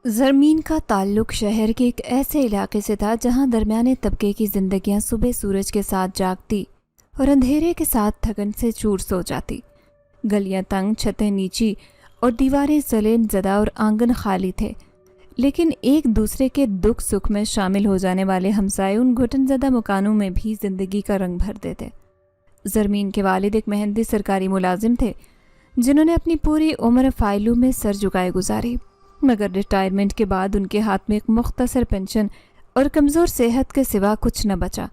زرمین کا تعلق شہر کے ایک ایسے علاقے سے تھا جہاں درمیانے طبقے کی زندگیاں صبح سورج کے ساتھ جاگتی اور اندھیرے کے ساتھ تھکن سے چور سو جاتی۔ گلیاں تنگ، چھتیں نیچی اور دیواریں سلیم زدہ اور آنگن خالی تھے، لیکن ایک دوسرے کے دکھ سکھ میں شامل ہو جانے والے ہمسائے ان گھٹن زدہ مکانوں میں بھی زندگی کا رنگ بھر دیتے۔ زرمین کے والد ایک محنتی سرکاری ملازم تھے جنہوں نے اپنی پوری عمر فائلوں میں سر جھکائے گزاری، مگر ریٹائرمنٹ کے بعد ان کے ہاتھ میں ایک مختصر پینشن اور کمزور صحت کے سوا کچھ نہ بچا۔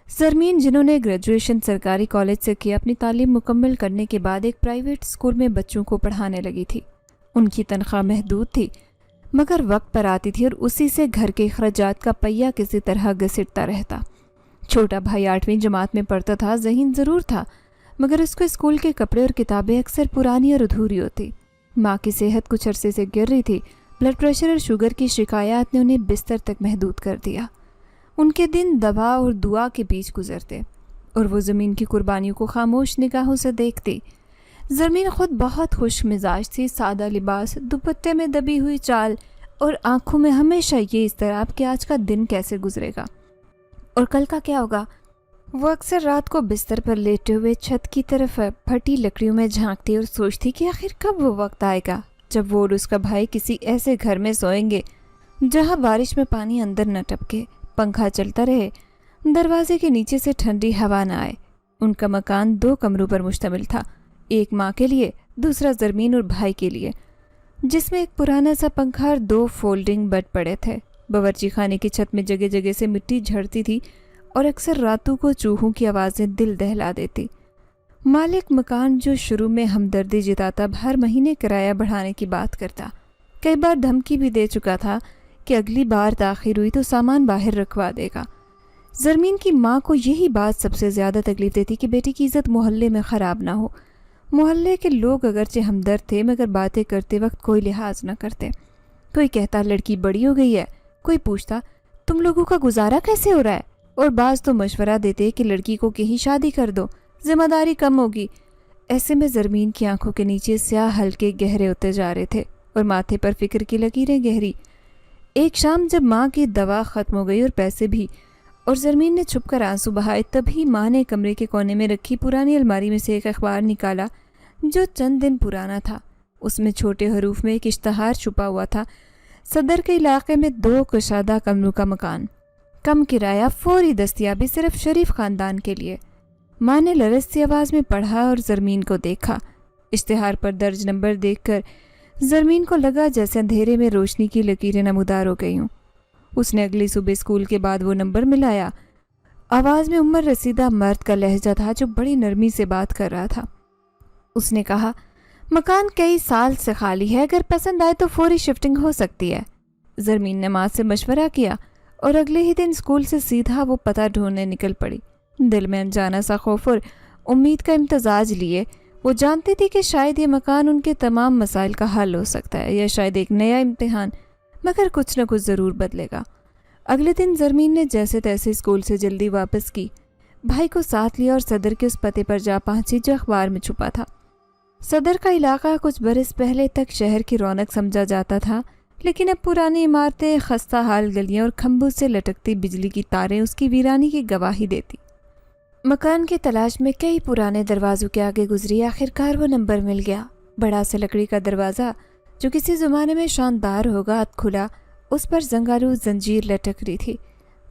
زرمین، جنہوں نے گریجویشن سرکاری کالج سے کی، اپنی تعلیم مکمل کرنے کے بعد ایک پرائیویٹ اسکول میں بچوں کو پڑھانے لگی تھی۔ ان کی تنخواہ محدود تھی مگر وقت پر آتی تھی اور اسی سے گھر کے اخراجات کا پہیہ کسی طرح گھسٹتا رہتا۔ چھوٹا بھائی 8ویں جماعت میں پڑھتا تھا، ذہین ضرور تھا مگر اس کو اسکول کے کپڑے اور کتابیں اکثر پرانی اور ادھوری ہوتی۔ ماں کی صحت کچھ عرصے سے گر رہی تھی، بلڈ پریشر اور شوگر کی شکایات نے انہیں بستر تک محدود کر دیا۔ ان کے دن دوا اور دعا کے بیچ گزرتے اور وہ زمین کی قربانیوں کو خاموش نگاہوں سے دیکھتی۔ زمین خود بہت خوش مزاج تھی، سادہ لباس، دوپٹے میں دبی ہوئی چال اور آنکھوں میں ہمیشہ یہ اضطراب کہ آج کا دن کیسے گزرے گا اور کل کا کیا ہوگا۔ وہ اکثر رات کو بستر پر لیٹے ہوئے چھت کی طرف پھٹی لکڑیوں میں جھانکتی اور سوچتی کہ آخر کب وہ وقت آئے گا جب وہ اور اس کا بھائی کسی ایسے گھر میں سوئیں گے جہاں بارش میں پانی اندر نہ ٹپکے، پنکھا چلتا رہے، دروازے کے نیچے سے ٹھنڈی ہوا نہ آئے۔ ان کا مکان 2 کمروں پر مشتمل تھا، ایک ماں کے لیے، دوسرا زرمین اور بھائی کے لیے، جس میں ایک پرانا سا پنکھا اور 2 فولڈنگ بیڈ پڑے تھے۔ باورچی خانے کی چھت میں جگہ جگہ سے مٹی جھڑتی تھی اور اکثر راتوں کو چوہوں کی آوازیں دل دہلا دیتی۔ مالک مکان، جو شروع میں ہمدردی جتاتا، ہر مہینے کرایہ بڑھانے کی بات کرتا، کئی بار دھمکی بھی دے چکا تھا کہ اگلی بار تاخیر ہوئی تو سامان باہر رکھوا دے گا۔ زرمین کی ماں کو یہی بات سب سے زیادہ تکلیف دیتی کہ بیٹی کی عزت محلے میں خراب نہ ہو۔ محلے کے لوگ اگرچہ ہمدرد تھے مگر باتیں کرتے وقت کوئی لحاظ نہ کرتے۔ کوئی کہتا لڑکی بڑی ہو گئی ہے، کوئی پوچھتا تم لوگوں کا گزارا کیسے ہو رہا ہے، اور بعض تو مشورہ دیتے کہ لڑکی کو کہیں شادی کر دو، ذمہ داری کم ہوگی۔ ایسے میں زرمین کی آنکھوں کے نیچے سیاہ ہلکے گہرے ہوتے جا رہے تھے اور ماتھے پر فکر کی لکیریں گہری۔ ایک شام جب ماں کی دوا ختم ہو گئی اور پیسے بھی، اور زرمین نے چھپ کر آنسو بہائے، تبھی ماں نے کمرے کے کونے میں رکھی پرانی الماری میں سے ایک اخبار نکالا جو چند دن پرانا تھا۔ اس میں چھوٹے حروف میں ایک اشتہار چھپا ہوا تھا: صدر کے علاقے میں 2 کشادہ کمروں کا مکان، کم کرایہ، فوری دستیابی، صرف شریف خاندان کے لیے۔ ماں نے لرزتی آواز میں پڑھا اور زرمین کو دیکھا۔ اشتہار پر درج نمبر دیکھ کر زرمین کو لگا جیسے اندھیرے میں روشنی کی لکیریں نمودار ہو گئی ہوں۔ اس نے اگلی صبح اسکول کے بعد وہ نمبر ملایا۔ آواز میں عمر رسیدہ مرد کا لہجہ تھا جو بڑی نرمی سے بات کر رہا تھا۔ اس نے کہا، مکان کئی سال سے خالی ہے، اگر پسند آئے تو فوری شفٹنگ ہو سکتی ہے۔ زرمین نے ماں سے مشورہ کیا اور اگلے ہی دن اسکول سے سیدھا وہ پتہ ڈھونڈنے نکل پڑی، دل میں انجانا سا خوف اور امید کا امتزاج لیے۔ وہ جانتی تھی کہ شاید یہ مکان ان کے تمام مسائل کا حل ہو سکتا ہے، یا شاید ایک نیا امتحان، مگر کچھ نہ کچھ ضرور بدلے گا۔ اگلے دن زرمین نے جیسے تیسے اسکول سے جلدی واپس کی، بھائی کو ساتھ لیا اور صدر کے اس پتے پر جا پہنچی جو اخبار میں چھپا تھا۔ صدر کا علاقہ کچھ برس پہلے تک شہر کی رونق سمجھا جاتا تھا، لیکن اب پرانی عمارتیں، خستہ حال گلیاں اور کھمبوں سے لٹکتی بجلی کی تاریں اس کی ویرانی کی گواہی دیتی۔ مکان کی تلاش میں کئی پرانے دروازوں کے آگے گزری، آخرکار وہ نمبر مل گیا۔ بڑا سا لکڑی کا دروازہ جو کسی زمانے میں شاندار ہوگا کھلا، اس پر زنگارو زنجیر لٹک رہی تھی۔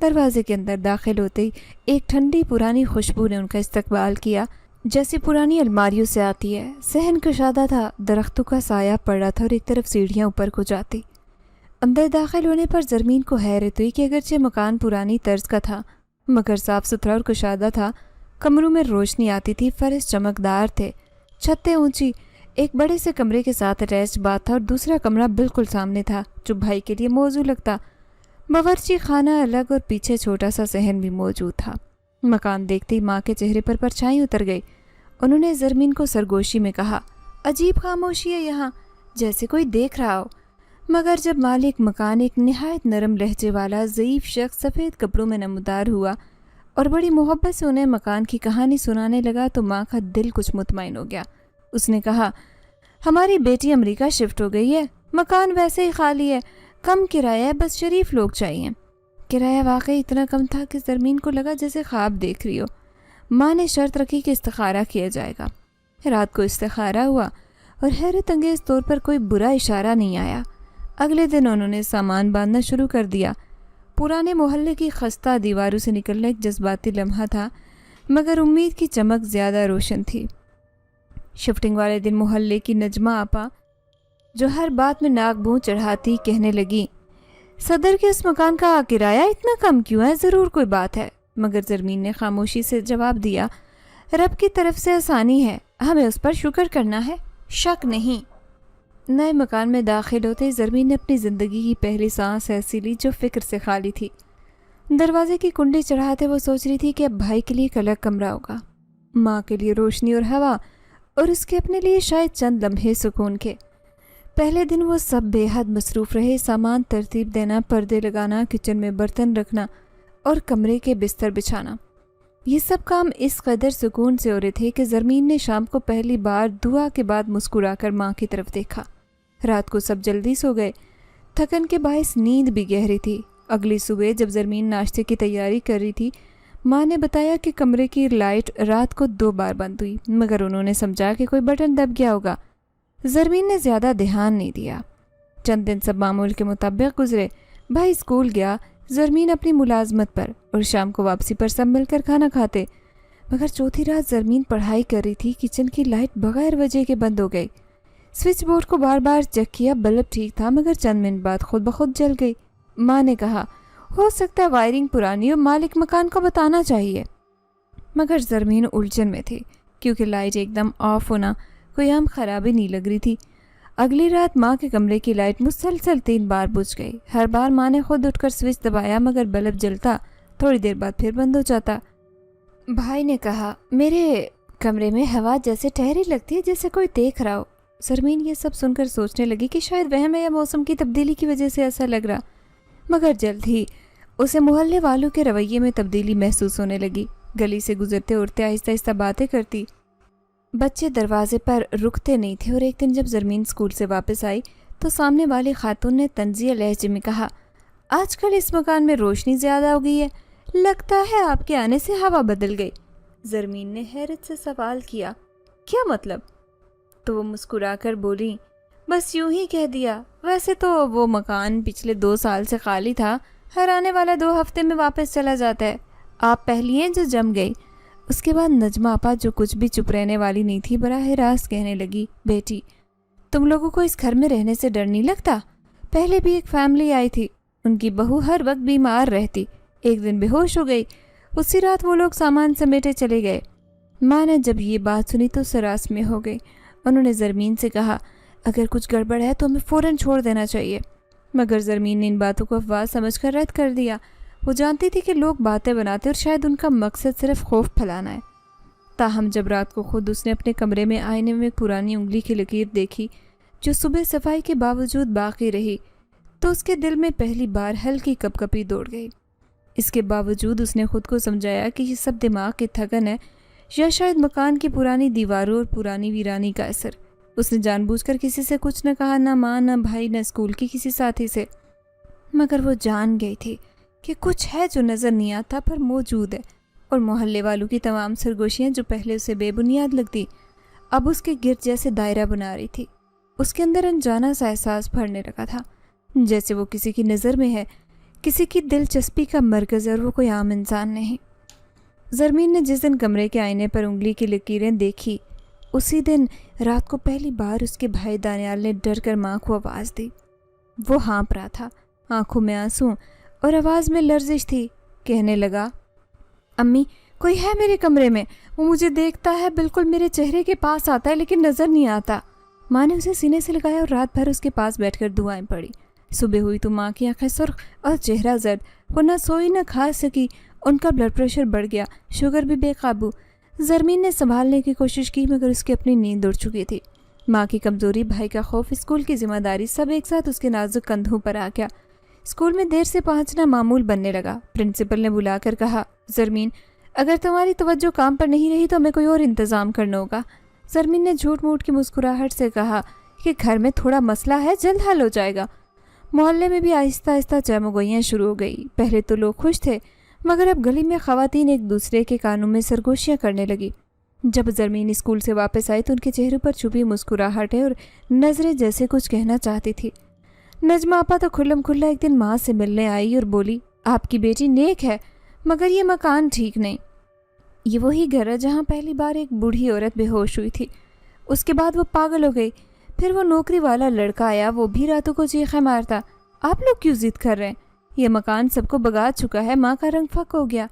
دروازے کے اندر داخل ہوتے ہی ایک ٹھنڈی پرانی خوشبو نے ان کا استقبال کیا، جیسی پرانی الماریوں سے آتی ہے۔ صحن کشادہ تھا، درختوں کا سایہ پڑ رہا تھا اور ایک طرف سیڑھیاں اوپر کو جاتی۔ اندر داخل ہونے پر زرمین کو حیرت ہوئی کہ اگرچہ مکان پرانی طرز کا تھا مگر صاف ستھرا اور کشادہ تھا۔ کمروں میں روشنی آتی تھی، فرش چمکدار تھے، چھتیں اونچی۔ ایک بڑے سے کمرے کے ساتھ اٹیچ باتھ تھا اور دوسرا کمرہ بالکل سامنے تھا جو بھائی کے لیے موزوں لگتا۔ باورچی خانہ الگ اور پیچھے چھوٹا سا صحن بھی موجود تھا۔ مکان دیکھتے ہی ماں کے چہرے پر پرچھائی اتر گئی۔ انہوں نے زرمین کو سرگوشی میں کہا، عجیب خاموشی ہے یہاں، جیسے کوئی دیکھ رہا ہو۔ مگر جب مالک مکان، ایک نہایت نرم لہجے والا ضعیف شخص سفید کپڑوں میں نمودار ہوا اور بڑی محبت سے انہیں مکان کی کہانی سنانے لگا تو ماں کا دل کچھ مطمئن ہو گیا۔ اس نے کہا، ہماری بیٹی امریکہ شفٹ ہو گئی ہے، مکان ویسے ہی خالی ہے، کم کرایہ ہے، بس شریف لوگ چاہیے۔ کرایہ واقعی اتنا کم تھا کہ زرمین کو لگا جیسے خواب دیکھ رہی ہو۔ ماں نے شرط رکھی کہ استخارہ کیا جائے گا۔ رات کو استخارہ ہوا اور حیرت انگیز طور پر کوئی برا اشارہ نہیں آیا۔ اگلے دن انہوں نے سامان باندھنا شروع کر دیا۔ پرانے محلے کی خستہ دیواروں سے نکلنا ایک جذباتی لمحہ تھا، مگر امید کی چمک زیادہ روشن تھی۔ شفٹنگ والے دن محلے کی نجمہ آپا، جو ہر بات میں ناک بھوں چڑھاتی، کہنے لگی، صدر کے اس مکان کا کرایہ اتنا کم کیوں ہے؟ ضرور کوئی بات ہے۔ مگر زرمین نے خاموشی سے جواب دیا، رب کی طرف سے آسانی ہے، ہمیں اس پر شکر کرنا ہے، شک نہیں۔ نئے مکان میں داخل ہوتے ہی زرمین نے اپنی زندگی کی پہلی سانس ایسی لی جو فکر سے خالی تھی۔ دروازے کی کنڈی چڑھاتے وہ سوچ رہی تھی کہ اب بھائی کے لیے ایک الگ کمرہ ہوگا، ماں کے لیے روشنی اور ہوا، اور اس کے اپنے لیے شاید چند لمحے سکون کے۔ پہلے دن وہ سب بے حد مصروف رہے، سامان ترتیب دینا، پردے لگانا، کچن میں برتن رکھنا اور کمرے کے بستر بچھانا۔ یہ سب کام اس قدر سکون سے ہو رہے تھے کہ زرمین نے شام کو پہلی بار دعا کے بعد مسکرا کر ماں کی طرف دیکھا۔ رات کو سب جلدی سو گئے، تھکن کے باعث نیند بھی گہری تھی۔ اگلی صبح جب زرمین ناشتے کی تیاری کر رہی تھی، ماں نے بتایا کہ کمرے کی لائٹ رات کو 2 بار بند ہوئی، مگر انہوں نے سمجھا کہ کوئی بٹن دب گیا ہوگا۔ زرمین نے زیادہ دھیان نہیں دیا۔ چند دن سب معمول کے مطابق گزرے۔ بھائی اسکول گیا، زرمین اپنی ملازمت پر، اور شام کو واپسی پر سب مل کر کھانا کھاتے۔ مگر چوتھی رات زرمین پڑھائی کر رہی تھی، کچن کی لائٹ بغیر وجہ کے بند ہو گئی۔ سوئچ بورڈ کو بار بار چیک کیا، بلب ٹھیک تھا، مگر چند منٹ بعد خود بخود جل گئی۔ ماں نے کہا، ہو سکتا ہے وائرنگ پرانی ہو، مالک مکان کو بتانا چاہیے۔ مگر زرمین الجھن میں تھی، کیونکہ لائٹ ایک دم آف ہونا کوئی عام خرابی نہیں لگ رہی تھی۔ اگلی رات ماں کے کمرے کی لائٹ مسلسل 3 بار بجھ گئی۔ ہر بار ماں نے خود اٹھ کر سوئچ دبایا، مگر بلب جلتا، تھوڑی دیر بعد پھر بند ہو جاتا۔ بھائی نے کہا، میرے کمرے میں ہوا جیسے ٹھہری لگتی ہے، جیسے کوئی دیکھ رہا ہو۔ زرمین یہ سب سن کر سوچنے لگی کہ شاید وہم ہے یا موسم کی تبدیلی کی وجہ سے ایسا لگ رہا، مگر جلد ہی اسے محلے والوں کے رویے میں تبدیلی محسوس ہونے لگی۔ گلی سے گزرتے اڑتے آہستہ آہستہ باتیں کرتی، بچے دروازے پر رکتے نہیں تھے، اور ایک دن جب زرمین اسکول سے واپس آئی تو سامنے والی خاتون نے طنزیہ لہجے میں کہا، آج کل اس مکان میں روشنی زیادہ ہو گئی ہے، لگتا ہے آپ کے آنے سے ہوا بدل گئی۔ زرمین نے حیرت سے سوال کیا، کیا مطلب؟ تو وہ مسکرا کر بولی، بس یوں ہی کہہ دیا، ویسے تو وہ مکان پچھلے 2 سال سے خالی تھا، ہر آنے والا 2 ہفتے میں واپس چلا جاتا ہے، آپ پہلی ہیں جو جم گئی۔ اس کے بعد نجمہ آپا، جو کچھ بھی چپ رہنے والی نہیں تھی، براہ راست کہنے لگی، بیٹی تم لوگوں کو اس گھر میں رہنے سے ڈر نہیں لگتا؟ پہلے بھی ایک فیملی آئی تھی، ان کی بہو ہر وقت بیمار رہتی، ایک دن بے ہوش ہو گئی، اسی رات وہ لوگ سامان سمیٹے چلے گئے۔ ماں نے جب یہ بات سنی تو سراس میں ہو گئی۔ انہوں نے زرمین سے کہا، اگر کچھ گڑبڑ ہے تو ہمیں فوراً چھوڑ دینا چاہیے، مگر زرمین نے ان باتوں کو افواہ سمجھ کر رد کر دیا۔ وہ جانتی تھی کہ لوگ باتیں بناتے اور شاید ان کا مقصد صرف خوف پھیلانا ہے۔ تاہم جب رات کو خود اس نے اپنے کمرے میں آئینے میں ایک پرانی انگلی کی لکیر دیکھی جو صبح صفائی کے باوجود باقی رہی، تو اس کے دل میں پہلی بار ہلکی کپ کپی دوڑ گئی۔ اس کے باوجود اس نے خود کو سمجھایا کہ یہ سب دماغ کی تھکن ہے، یا شاید مکان کی پرانی دیواروں اور پرانی ویرانی کا اثر۔ اس نے جان بوجھ کر کسی سے کچھ نہ کہا، نہ ماں، نہ بھائی، نہ اسکول کی کسی ساتھی سے، مگر وہ جان گئی تھی کہ کچھ ہے جو نظر نہیں آتا پر موجود ہے، اور محلے والوں کی تمام سرگوشیاں جو پہلے اسے بے بنیاد لگتی، اب اس کے گرد جیسے دائرہ بنا رہی تھی۔ اس کے اندر انجانا سا احساس بھرنے لگا تھا، جیسے وہ کسی کی نظر میں ہے، کسی کی دلچسپی کا مرکز، اور وہ کوئی عام انسان نہیں۔ زرمین نے جس دن کمرے کے آئینے پر انگلی کی لکیریں دیکھی، اسی دن رات کو پہلی بار اس کے بھائی دانیال نے ڈر کر ماں کو آواز دی۔ وہ ہانپ رہا تھا، آنکھوں میں آنسو اور آواز میں لرزش تھی۔ کہنے لگا، امی کوئی ہے میرے کمرے میں، وہ مجھے دیکھتا ہے، بالکل میرے چہرے کے پاس آتا ہے لیکن نظر نہیں آتا۔ ماں نے اسے سینے سے لگایا اور رات بھر اس کے پاس بیٹھ کر دعائیں پڑھی۔ صبح ہوئی تو ماں کی آنکھیں سرخ اور چہرہ زرد، وہ نہ سوئی نہ کھا سکی، ان کا بلڈ پریشر بڑھ گیا، شوگر بھی بے قابو۔ زرمین نے سنبھالنے کی کوشش کی مگر اس کی اپنی نیند اڑ چکی تھی۔ ماں کی کمزوری، بھائی کا خوف، اسکول کی ذمہ داری، سب ایک ساتھ اس کے نازک کندھوں پر آ گیا۔ اسکول میں دیر سے پہنچنا معمول بننے لگا۔ پرنسپل نے بلا کر کہا، زرمین اگر تمہاری توجہ کام پر نہیں رہی تو ہمیں کوئی اور انتظام کرنا ہوگا۔ زرمین نے جھوٹ موٹ کی مسکراہٹ سے کہا کہ گھر میں تھوڑا مسئلہ ہے، جلد حل ہو جائے گا۔ محلے میں بھی آہستہ آہستہ چہمگوئیاں شروع ہو گئی۔ پہلے تو لوگ خوش تھے، مگر اب گلی میں خواتین ایک دوسرے کے کانوں میں سرگوشیاں کرنے لگی۔ جب زرمین اسکول سے واپس آئی تو ان کے چہرے پر چھپی مسکراہٹیں اور نظریں جیسے کچھ کہنا چاہتی تھی۔ نجمہ آپا تو کھلم کھلا ایک دن ماں سے ملنے آئی اور بولی، آپ کی بیٹی نیک ہے، مگر یہ مکان ٹھیک نہیں۔ یہ وہی گھر ہے جہاں پہلی بار ایک بوڑھی عورت بے ہوش ہوئی تھی، اس کے بعد وہ پاگل ہو گئی، پھر وہ نوکری والا لڑکا آیا، وہ بھی راتوں کو چیخیں مارتا۔ آپ لوگ کیوں ضد کر رہے ہیں؟ یہ مکان سب کو بگا چکا ہے۔ ماں کا رنگ پھک ہو گیا،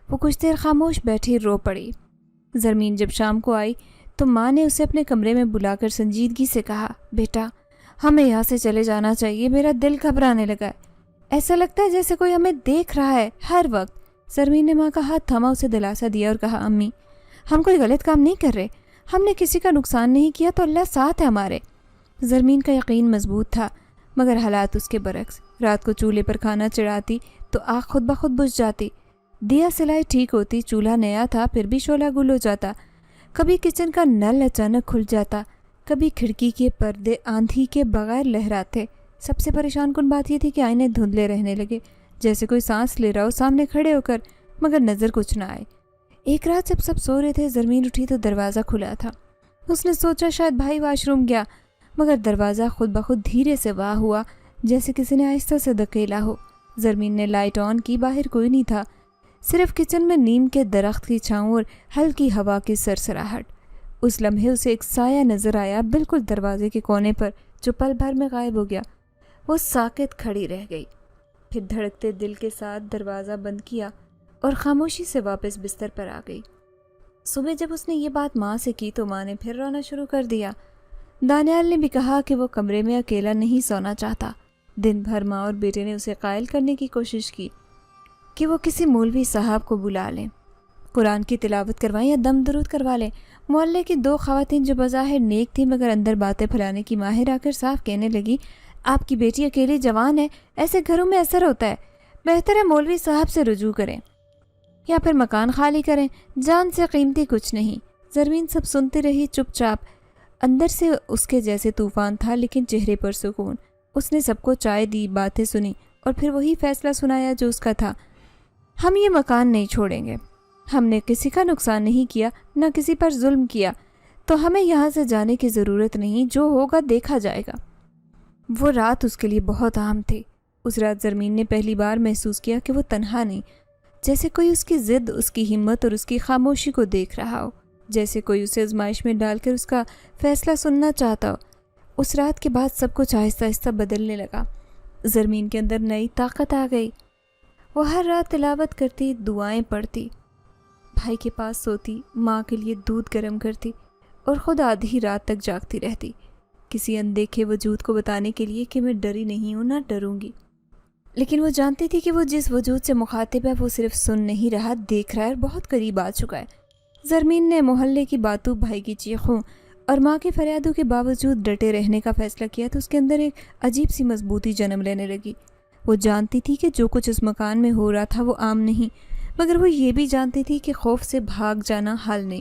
وہ کچھ دیر خاموش بیٹھی رو پڑی۔ زرمین جب شام کو آئی تو ماں نے اسے اپنے کمرے میں بلا کر سنجیدگی سے کہا، بیٹا ہمیں یہاں سے چلے جانا چاہیے، میرا دل گھبرانے لگا ہے، ایسا لگتا ہے جیسے کوئی ہمیں دیکھ رہا ہے ہر وقت۔ زرمین نے ماں کا ہاتھ تھاما، اسے دلاسا دیا اور کہا، امی ہم کوئی غلط کام نہیں کر رہے، ہم نے کسی کا نقصان نہیں کیا تو اللہ ساتھ ہے ہمارے۔ زرمین کا یقین مضبوط تھا، مگر حالات اس کے برعکس۔ رات کو چولہے پر کھانا چڑھاتی تو آگ خود بخود بجھ جاتی، دیا سلائی ٹھیک ہوتی، چولہا نیا تھا پھر بھی شعلہ گل ہو جاتا، کبھی کچن کا نل اچانک کھل جاتا، کبھی کھڑکی کے پردے آندھی کے بغیر لہراتے۔ سب سے پریشان کن بات یہ تھی کہ آئینے دھندلے رہنے لگے، جیسے کوئی سانس لے رہا ہو سامنے کھڑے ہو کر، مگر نظر کچھ نہ آئے۔ ایک رات جب سب سو رہے تھے، زرمین اٹھی تو دروازہ کھلا تھا۔ اس نے سوچا شاید بھائی واش روم گیا، مگر دروازہ خود بخود دھیرے سے واہ ہوا، جیسے کسی نے آہستہ سے دھکیلا ہو۔ زرمین نے لائٹ آن کی، باہر کوئی نہیں تھا، صرف کچن میں نیم کے درخت کی چھاؤں اور ہلکی ہوا کی سرسراہٹ۔ اس لمحے اسے ایک سایہ نظر آیا بالکل دروازے کے کونے پر، جو پل بھر میں غائب ہو گیا۔ وہ ساکت کھڑی رہ گئی، پھر دھڑکتے دل کے ساتھ دروازہ بند کیا اور خاموشی سے واپس بستر پر آ گئی۔ صبح جب اس نے یہ بات ماں سے کی تو ماں نے پھر رونا شروع کر دیا۔ دانیال نے بھی کہا کہ وہ کمرے میں اکیلا نہیں سونا چاہتا۔ دن بھر ماں اور بیٹے نے اسے قائل کرنے کی کوشش کی کہ وہ کسی مولوی صاحب کو بلا لیں، قرآن کی تلاوت کروائیں یا دم درود کروا لیں۔ محلے کی دو خواتین جو بظاہر نیک تھیں مگر اندر باتیں پھیلانے کی ماہر آ کر صاف کہنے لگی، آپ کی بیٹی اکیلی جوان ہے، ایسے گھروں میں اثر ہوتا ہے، بہتر ہے مولوی صاحب سے رجوع کریں یا پھر مکان خالی کریں، جان سے قیمتی کچھ نہیں۔ زرمین سب سنتی رہی چپ چاپ، اندر سے اس کے جیسے طوفان تھا لیکن چہرے پر سکون۔ اس نے سب کو چائے دی، باتیں سنی اور پھر وہی فیصلہ سنایا جو اس کا تھا، ہم یہ مکان نہیں چھوڑیں گے، ہم نے کسی کا نقصان نہیں کیا، نہ کسی پر ظلم کیا، تو ہمیں یہاں سے جانے کی ضرورت نہیں، جو ہوگا دیکھا جائے گا۔ وہ رات اس کے لیے بہت اہم تھی۔ اس رات زرمین نے پہلی بار محسوس کیا کہ وہ تنہا نہیں، جیسے کوئی اس کی ضد، اس کی ہمت اور اس کی خاموشی کو دیکھ رہا ہو، جیسے کوئی اسے آزمائش میں ڈال کر اس کا فیصلہ سننا چاہتا ہو۔ اس رات کے بعد سب کچھ آہستہ آہستہ بدلنے لگا۔ زرمین کے اندر نئی طاقت آ گئی۔ وہ ہر رات تلاوت کرتی، دعائیں پڑھتی، بھائی کے پاس سوتی، ماں کے لیے دودھ گرم کرتی اور خود آدھی رات تک جاگتی رہتی، کسی اندیکھے وجود کو بتانے کے لیے کہ میں ڈری نہیں ہوں، نہ ڈروں گی۔ لیکن وہ جانتی تھی کہ وہ جس وجود سے مخاطب ہے وہ صرف سن نہیں رہا، دیکھ رہا ہے اور بہت قریب آ چکا ہے۔ زرمین نے محلے کی باتوں، بھائی کی چیخوں اور ماں کی فریادوں کے باوجود ڈٹے رہنے کا فیصلہ کیا تو اس کے اندر ایک عجیب سی مضبوطی جنم لینے لگی۔ وہ جانتی تھی کہ جو کچھ اس مکان میں ہو رہا تھا وہ عام نہیں، مگر وہ یہ بھی جانتی تھی کہ خوف سے بھاگ جانا حل نہیں۔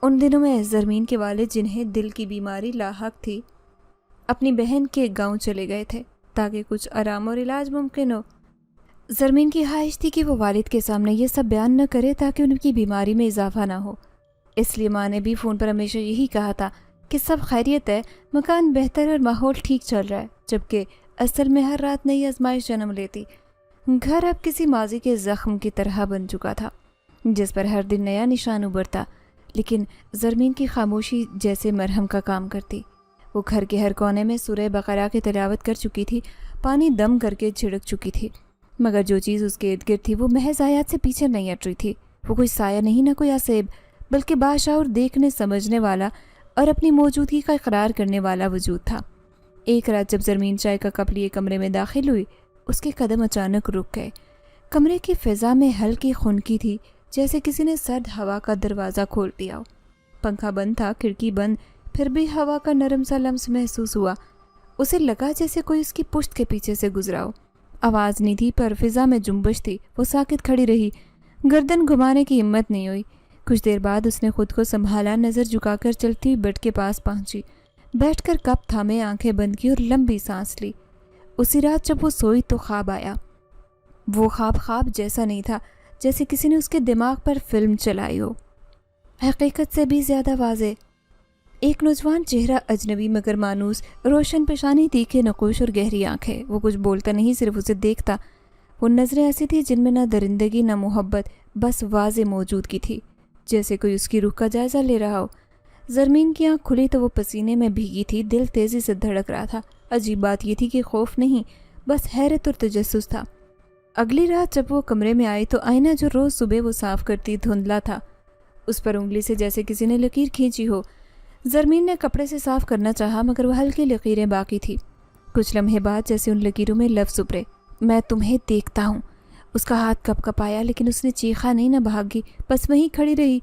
ان دنوں میں زرمین کے والد، جنہیں دل کی بیماری لاحق تھی، اپنی بہن کے گاؤں چلے گئے تھے تاکہ کچھ آرام اور علاج ممکن ہو۔ زرمین کی خواہش تھی کہ وہ والد کے سامنے یہ سب بیان نہ کرے تاکہ ان کی بیماری میں اضافہ نہ ہو، اس لیے ماں نے بھی فون پر ہمیشہ یہی کہا تھا کہ سب خیریت ہے، مکان بہتر اور ماحول ٹھیک چل رہا ہے، جبکہ اصل میں ہر رات نئی آزمائش جنم لیتی۔ گھر اب کسی ماضی کے زخم کی طرح بن چکا تھا جس پر ہر دن نیا نشان ابھرتا، لیکن زرمین کی خاموشی جیسے مرہم کا کام کرتی۔ وہ گھر کے ہر کونے میں سورہ بقرہ کی تلاوت کر چکی تھی، پانی دم کر کے چھڑک چکی تھی، مگر جو چیز اس کے ارد گرد تھی وہ محض آیات سے پیچھے نہیں ہٹ رہی تھی۔ وہ کوئی سایہ نہیں، نہ کوئی آسیب، بلکہ باشعور دیکھنے سمجھنے والا اور اپنی موجودگی کا اقرار کرنے والا وجود تھا۔ ایک رات جب زرمین چائے کا کپ لیے کمرے میں داخل ہوئی، اس کے قدم اچانک رک گئے۔ کمرے کی فضا میں ہلکی خنکی تھی، جیسے کسی نے سرد ہوا کا دروازہ کھول دیا ہو۔ پنکھا بند تھا، کھڑکی بند، پھر بھی ہوا کا نرم سا لمس محسوس ہوا۔ اسے لگا جیسے کوئی اس کی پشت کے پیچھے سے گزرا ہو۔ آواز نہیں تھی پر فضا میں جنبش تھی۔ وہ ساکت کھڑی رہی، گردن گھمانے کی ہمت نہیں ہوئی۔ کچھ دیر بعد اس نے خود کو سنبھالا، نظر جھکا کر چلتی ہوئی بیڈ کے پاس پہنچی، بیٹھ کر کپ تھامے آنکھیں بند کی اور لمبی سانس لی۔ اسی رات جب وہ سوئی تو خواب آیا۔ وہ خواب جیسا نہیں تھا، جیسے کسی نے اس کے دماغ پر فلم چلائی ہو، حقیقت سے بھی زیادہ واضح۔ ایک نوجوان چہرہ، اجنبی مگر مانوس، روشن پیشانی، تیکھے نقوش اور گہری آنکھیں۔ وہ کچھ بولتا نہیں، صرف اسے دیکھتا۔ وہ نظریں ایسی تھی جن میں نہ درندگی نہ محبت، بس واضح موجودگی تھی، جیسے کوئی اس کی روح کا جائزہ لے رہا ہو۔ زرمین کی آنکھ کھلی تو وہ پسینے میں بھیگی تھی، دل تیزی سے دھڑک رہا تھا۔ عجیب بات یہ تھی کہ خوف نہیں، بس حیرت اور تجسس تھا۔ اگلی رات جب وہ کمرے میں آئی تو آئینہ جو روز صبح وہ صاف کرتی دھندلا تھا، اس پر انگلی سے جیسے کسی نے لکیر کھینچی ہو۔ زرمین نے کپڑے سے صاف کرنا چاہا مگر وہ ہلکی لکیریں باقی تھی۔ کچھ لمحے بعد جیسے ان لکیروں میں لفظ ابھرے، میں تمہیں دیکھتا ہوں۔ اس کا ہاتھ کپ کپ آیا لیکن اس نے چیخا نہیں، نہ بھاگی، بس وہیں کھڑی رہی۔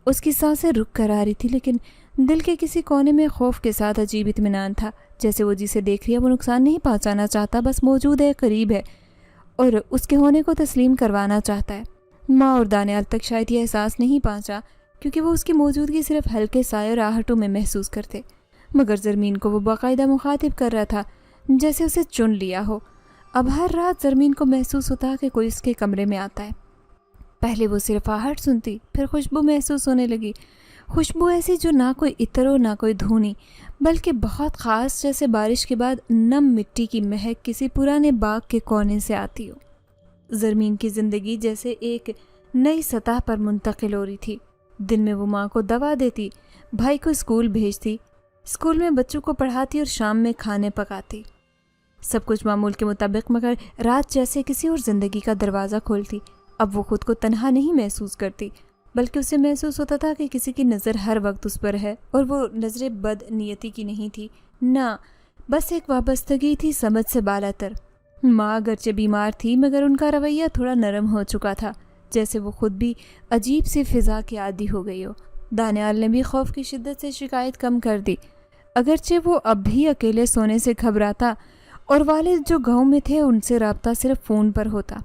اس کی سانسیں رک کر آ رہی تھی لیکن دل کے کسی کونے میں خوف کے ساتھ عجیب اطمینان تھا، جیسے وہ جسے دیکھ رہی ہے وہ نقصان نہیں پہنچانا چاہتا، بس موجود ہے، قریب ہے اور اس کے ہونے کو تسلیم کروانا چاہتا ہے۔ ماں اور دانیال تک شاید یہ احساس نہیں پہنچا کیونکہ وہ اس کی موجودگی صرف ہلکے سائے اور آہٹوں میں محسوس کرتے، مگر زرمین کو وہ باقاعدہ مخاطب کر رہا تھا، جیسے اسے چن لیا ہو۔ اب ہر رات زرمین کو محسوس ہوتا کہ کوئی اس کے کمرے میں آتا ہے۔ پہلے وہ صرف آہٹ سنتی، پھر خوشبو محسوس ہونے لگی، خوشبو ایسی جو نہ کوئی عطر ہو نہ کوئی دھونی، بلکہ بہت خاص، جیسے بارش کے بعد نم مٹی کی مہک کسی پرانے باغ کے کونے سے آتی ہو۔ زرمین کی زندگی جیسے ایک نئی سطح پر منتقل ہو رہی تھی۔ دن میں وہ ماں کو دوا دیتی، بھائی کو اسکول بھیجتی، اسکول میں بچوں کو پڑھاتی اور شام میں کھانے پکاتی، سب کچھ معمول کے مطابق، مگر رات جیسے کسی اور زندگی کا دروازہ کھولتی۔ اب وہ خود کو تنہا نہیں محسوس کرتی، بلکہ اسے محسوس ہوتا تھا کہ کسی کی نظر ہر وقت اس پر ہے، اور وہ نظر بد نیتی کی نہیں تھی، نہ، بس ایک وابستگی تھی سمجھ سے بالاتر۔ ماں اگرچہ بیمار تھی مگر ان کا رویہ تھوڑا نرم ہو چکا تھا، جیسے وہ خود بھی عجیب سی فضا کی عادی ہو گئی ہو۔ دانیال نے بھی خوف کی شدت سے شکایت کم کر دی، اگرچہ وہ اب بھی اکیلے سونے سے گھبراتا اور والد جو گاؤں میں تھے ان سے رابطہ صرف فون پر ہوتا۔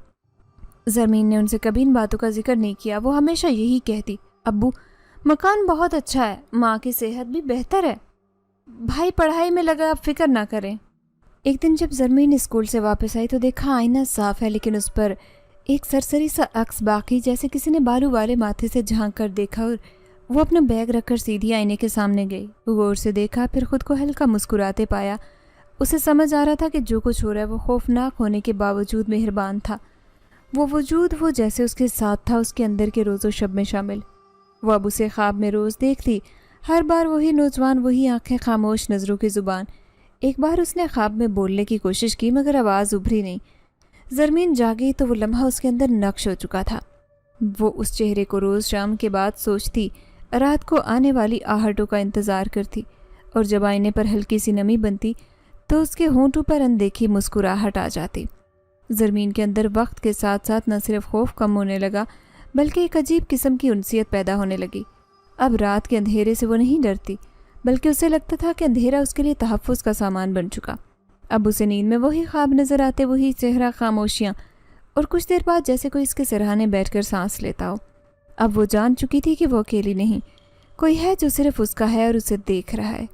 زرمین نے ان سے کبھی ان باتوں کا ذکر نہیں کیا، وہ ہمیشہ یہی کہتی، ابو مکان بہت اچھا ہے، ماں کی صحت بھی بہتر ہے، بھائی پڑھائی میں لگا، آپ فکر نہ کریں۔ ایک دن جب زرمین اسکول سے واپس آئی تو دیکھا آئینہ صاف ہے لیکن اس پر ایک سرسری سا عکس باقی، جیسے کسی نے بالو والے ماتھے سے جھانک کر دیکھا، اور وہ اپنا بیگ رکھ کر سیدھی آئینے کے سامنے گئی۔ وہ غور سے دیکھا، پھر خود کو ہلکا مسکراتے پایا۔ اسے سمجھ آ رہا تھا کہ جو کچھ ہو رہا ہے وہ خوفناک ہونے کے باوجود مہربان تھا۔ وہ وجود، وہ جیسے اس کے ساتھ تھا، اس کے اندر کے روز و شب میں شامل۔ وہ اب اسے خواب میں روز دیکھتی، ہر بار وہی نوجوان، وہی آنکھیں، خاموش نظروں کی زبان۔ ایک بار اس نے خواب میں بولنے کی کوشش کی مگر آواز ابھری نہیں۔ زرمین جاگی تو وہ لمحہ اس کے اندر نقش ہو چکا تھا۔ وہ اس چہرے کو روز شام کے بعد سوچتی، رات کو آنے والی آہٹوں کا انتظار کرتی، اور جب آئینے پر ہلکی سی نمی بنتی تو اس کے ہونٹوں پر اندیکھی مسکراہٹ آ جاتی۔ زرمین کے اندر وقت کے ساتھ ساتھ نہ صرف خوف کم ہونے لگا بلکہ ایک عجیب قسم کی انسیت پیدا ہونے لگی۔ اب رات کے اندھیرے سے وہ نہیں ڈرتی، بلکہ اسے لگتا تھا کہ اندھیرا اس کے لیے تحفظ کا سامان بن چکا۔ اب اسے نیند میں وہی خواب نظر آتے، وہی چہرہ، خاموشیاں، اور کچھ دیر بعد جیسے کوئی اس کے سرہانے بیٹھ کر سانس لیتا ہو۔ اب وہ جان چکی تھی کہ وہ اکیلی نہیں، کوئی ہے جو صرف اس کا ہے اور اسے دیکھ رہا ہے۔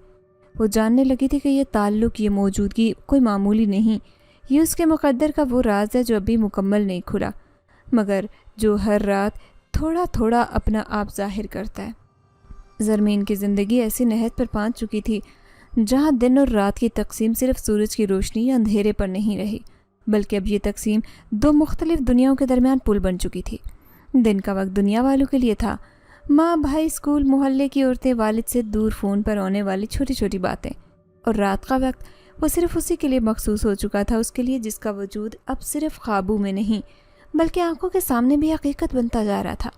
وہ جاننے لگی تھی کہ یہ تعلق، یہ موجودگی کوئی معمولی نہیں، یہ اس کے مقدر کا وہ راز ہے جو ابھی مکمل نہیں کھلا، مگر جو ہر رات تھوڑا تھوڑا اپنا آپ ظاہر کرتا ہے۔ زرمین کی زندگی ایسی نہج پر پہنچ چکی تھی جہاں دن اور رات کی تقسیم صرف سورج کی روشنی یا اندھیرے پر نہیں رہی، بلکہ اب یہ تقسیم دو مختلف دنیاؤں کے درمیان پل بن چکی تھی۔ دن کا وقت دنیا والوں کے لیے تھا، ماں، بھائی، اسکول، محلے کی عورتیں، والد سے دور فون پر ہونے والی چھوٹی چھوٹی باتیں، اور رات کا وقت وہ صرف اسی کے لیے مخصوص ہو چکا تھا، اس کے لیے جس کا وجود اب صرف خوابوں میں نہیں بلکہ آنکھوں کے سامنے بھی حقیقت بنتا جا رہا تھا۔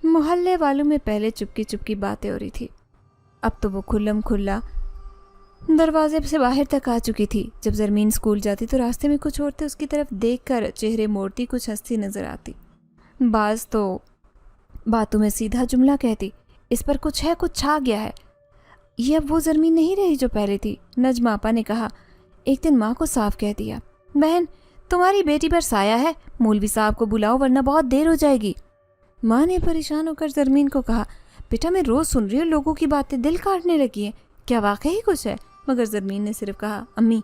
محلے والوں میں پہلے چپکی چپکی باتیں ہو رہی تھی، اب تو وہ کھلم کھلا دروازے سے باہر تک آ چکی تھی۔ جب زرمین اسکول جاتی تو راستے میں کچھ عورتیں اس کی طرف دیکھ کر چہرے موڑتی، کچھ ہنستی نظر آتی، بعض تو باتوں میں سیدھا جملہ کہتی، اس پر کچھ ہے، کچھ چھا گیا ہے۔ یہ اب وہ زرمین نہیں رہی جو پہلے تھی۔ نجمہ آپا نے کہا، ایک دن ماں کو صاف کہہ دیا، بہن تمہاری بیٹی پر سایہ ہے، مولوی صاحب کو بلاؤ ورنہ بہت دیر ہو جائے گی۔ ماں نے پریشان ہو کر زرمین کو کہا، بیٹا میں روز سن رہی ہوں لوگوں کی باتیں، دل کاٹنے لگی ہیں، کیا واقعی کچھ ہے؟ مگر زرمین نے صرف کہا، امی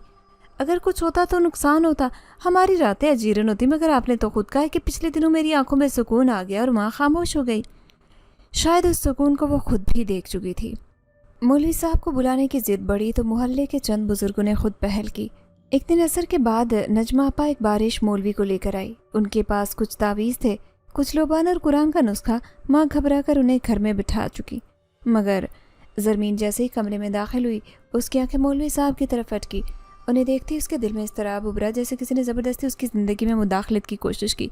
اگر کچھ ہوتا تو نقصان ہوتا، ہماری راتیں اجیرن ہوتی، مگر آپ نے تو خود کہا کہ پچھلے دنوں میری آنکھوں میں سکون آ گیا اور ماں خاموش ہو گئی۔ شاید اس سکون کو وہ خود بھی دیکھ چکی تھی۔ مولوی صاحب کو بلانے کی ضد بڑھی تو محلے کے چند بزرگوں نے خود پہل کی۔ ایک دن عصر کے بعد نجمہ آپا ایک بارش مولوی کو لے کر آئی۔ ان کے پاس کچھ تعویذ تھے، کچھ لوبان اور قرآن کا نسخہ۔ ماں گھبرا کر انہیں گھر میں بٹھا چکی، مگر زرمین جیسے ہی کمرے میں داخل ہوئی اس کی آنکھیں مولوی صاحب کی طرف اٹکی۔ انہیں دیکھتے اس کے دل میں اضطراب ابھرا، جیسے کسی نے زبردستی اس کی زندگی میں مداخلت کی کوشش کی۔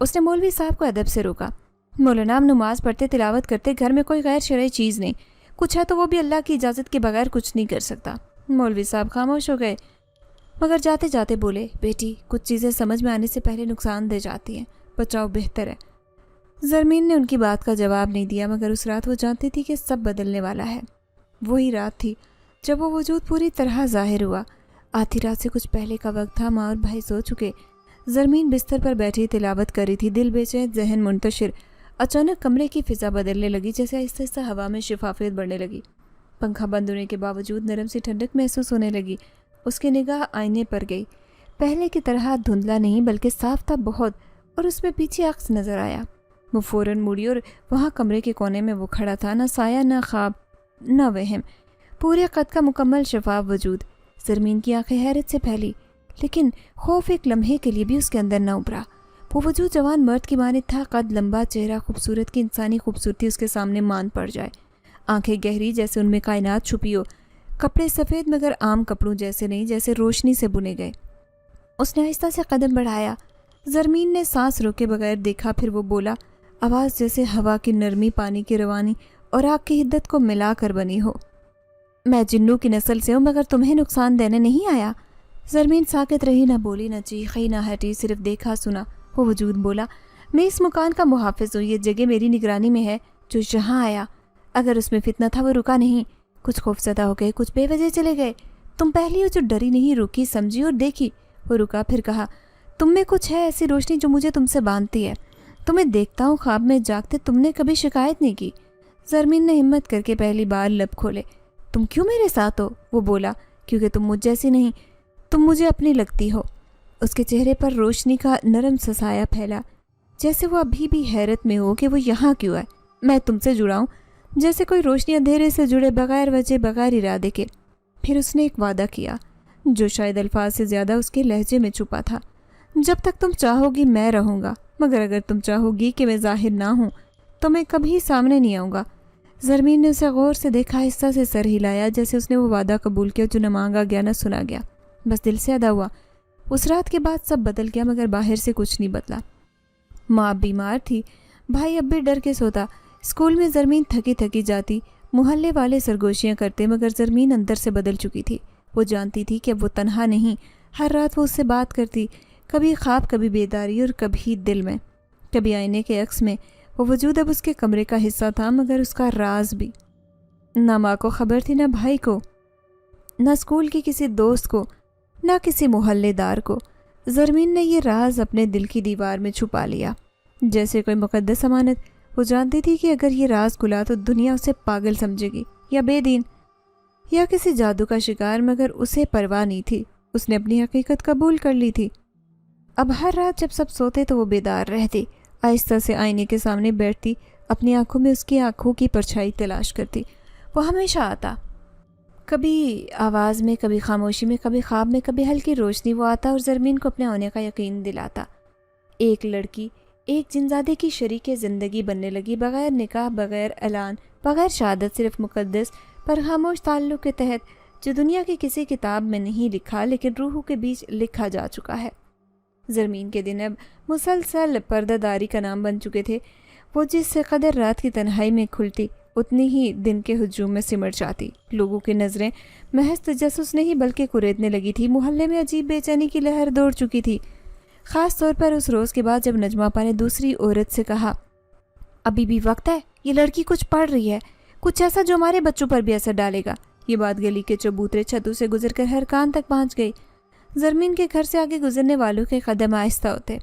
اس نے مولوی صاحب کو ادب سے روکا۔ مولانا، ہم نماز پڑھتے تلاوت کرتے، گھر میں کوئی غیر شرعی چیز نہیں، کچھ ہے تو وہ بھی اللہ کی اجازت کے بغیر کچھ نہیں کر سکتا۔ مولوی صاحب خاموش ہو گئے، مگر جاتے جاتے بولے، بیٹی کچھ چیزیں سمجھ میں آنے سے پہلے نقصان دہ جاتی ہیں، بچاؤ بہتر ہے۔ زرمین نے ان کی بات کا جواب نہیں دیا، مگر اس رات وہ جانتی تھی کہ سب بدلنے والا ہے۔ وہی رات تھی جب وہ وجود پوری طرح ظاہر ہوا۔ آدھی رات سے کچھ پہلے کا وقت تھا، ماں اور بھائی سو چکے۔ زرمین بستر پر بیٹھی تلاوت کر رہی تھی، دل بے چین، ذہن منتشر۔ اچانک کمرے کی فضا بدلنے لگی، جیسے آہستہ آہستہ ہوا میں شفافیت بڑھنے لگی۔ پنکھا بند ہونے کے باوجود نرم سی ٹھنڈک محسوس ہونے لگی۔ اس کی نگاہ آئینے پر گئی، پہلے کی طرح دھندلا نہیں بلکہ صاف تھا بہت، اور اس میں پیچھے عکس نظر آیا۔ وہ فوراً مڑی اور وہاں کمرے کے کونے میں وہ کھڑا تھا، نہ سایہ نہ خواب نہ وہم، پورے قد کا مکمل شفاف وجود۔ زرمین کی آنکھیں حیرت سے پھیلی، لیکن خوف ایک لمحے کے لیے بھی اس کے اندر نہ ابھرا۔ وہ وجود جوان مرد کی مانند تھا، قد لمبا، چہرہ خوبصورت کی انسانی خوبصورتی اس کے سامنے مان پڑ جائے۔ آنکھیں گہری جیسے ان میں کائنات چھپی ہو، کپڑے سفید مگر عام کپڑوں جیسے نہیں، جیسے روشنی سے بنے گئے۔ اس نے آہستہ سے قدم بڑھایا۔ زرمین نے سانس روکے بغیر دیکھا، پھر وہ بولا، آواز جیسے ہوا کی نرمی، پانی کی روانی اور آگ کی حدت کو ملا کر بنی ہو۔ میں جنوں کی نسل سے ہوں، مگر تمہیں نقصان دینے نہیں آیا۔ زرمین ساکت رہی، نہ بولی، نہ چیخی، نہ ہٹی، صرف دیکھا سنا۔ وہ وجود بولا، میں اس مکان کا محافظ ہوں، یہ جگہ میری نگرانی میں ہے۔ جو یہاں آیا، اگر اس میں فتنہ تھا وہ رکا نہیں، کچھ خوفزدہ ہو گئے، کچھ بے وجہ چلے گئے۔ تم پہلی ہو جو ڈری نہیں، رکی، سمجھی اور دیکھی۔ وہ رکا، پھر کہا، تم میں کچھ ہے ایسی روشنی جو مجھے تم سے باندھتی ہے۔ تمہیں دیکھتا ہوں خواب میں جاگتے، تم نے کبھی شکایت نہیں کی۔ زرمین نے ہمت کر کے پہلی بار لب کھولے۔ تم کیوں میرے ساتھ ہو؟ وہ بولا، کیونکہ تم مجھ جیسی نہیں، تم مجھے اپنی لگتی ہو۔ اس کے چہرے پر روشنی کا نرم سا سایہ پھیلا، جیسے وہ ابھی بھی حیرت میں ہو کہ وہ یہاں کیوں ہے۔ میں تم سے جڑا ہوں، جیسے کوئی روشنی اندھیرے سے جڑے، بغیر وجہ، بغیر ارادے کے۔ پھر اس نے ایک وعدہ کیا جو شاید الفاظ سے زیادہ اس کے لہجے میں چھپا تھا، جب تک تم چاہو گی میں رہوں گا، مگر اگر تم چاہو گی کہ میں ظاہر نہ ہوں تو میں کبھی سامنے نہیں آؤں گا۔ زرمین نے اسے غور سے دیکھا، آہستہ سے سر ہلایا، جیسے اس نے وہ وعدہ قبول کیا جو نہ مانگا گیا نہ سنا گیا، بس دل سے ادا ہوا۔ اس رات کے بعد سب بدل گیا، مگر باہر سے کچھ نہیں بدلا۔ ماں اب بیمار تھی، بھائی اب بھی ڈر کے سوتا۔ اسکول میں زرمین تھکی تھکی جاتی، محلے والے سرگوشیاں کرتے، مگر زرمین اندر سے بدل چکی تھی۔ وہ جانتی تھی کہ اب وہ تنہا نہیں، ہر رات وہ اس سے بات کرتی، کبھی خواب، کبھی بیداری اور کبھی دل میں، کبھی آئینے کے عکس میں۔ وہ وجود اب اس کے کمرے کا حصہ تھا، مگر اس کا راز بھی۔ نہ ماں کو خبر تھی، نہ بھائی کو، نہ اسکول کی کسی دوست کو، نہ کسی محلے دار کو۔ زرمین نے یہ راز اپنے دل کی دیوار میں چھپا لیا، جیسے کوئی مقدس امانت۔ وہ جانتی تھی کہ اگر یہ راز کھلا تو دنیا اسے پاگل سمجھے گی، یا بے دین، یا کسی جادو کا شکار، مگر اسے پرواہ نہیں تھی۔ اس نے اپنی حقیقت قبول کر لی تھی۔ اب ہر رات جب سب سوتے تو وہ بیدار رہتی، آہستہ سے آئینے کے سامنے بیٹھتی، اپنی آنکھوں میں اس کی آنکھوں کی پرچھائی تلاش کرتی۔ وہ ہمیشہ آتا، کبھی آواز میں، کبھی خاموشی میں، کبھی خواب میں، کبھی ہلکی روشنی۔ وہ آتا اور زرمین کو اپنے ہونے کا یقین دلاتا۔ ایک لڑکی، ایک جنزادے کی شریک زندگی بننے لگی، بغیر نکاح، بغیر اعلان، بغیر شہادت، صرف مقدس پر خاموش تعلق کے تحت، جو دنیا کی کسی کتاب میں نہیں لکھا لیکن روحوں کے بیچ لکھا جا چکا ہے۔ زرمین کے دن اب مسلسل پردہ داری کا نام بن چکے تھے۔ وہ جس سے قدر رات کی تنہائی میں کھلتی، اتنی ہی دن کے ہجوم میں سمٹ جاتی۔ لوگوں کی نظریں محض تجسس نہیں بلکہ کریدنے لگی تھی۔ محلے میں عجیب بے چینی کی لہر دوڑ چکی تھی، خاص طور پر اس روز کے بعد جب نجمہ آپا نے دوسری عورت سے کہا، ابھی بھی وقت ہے، یہ لڑکی کچھ پڑھ رہی ہے، کچھ ایسا جو ہمارے بچوں پر بھی اثر ڈالے گا۔ یہ بات گلی کے چبوترے چھتوں سے گزر کر ہر کان تک پہنچ گئی۔ زرمین کے گھر سے آگے گزرنے والوں کے قدم آہستہ ہوتے،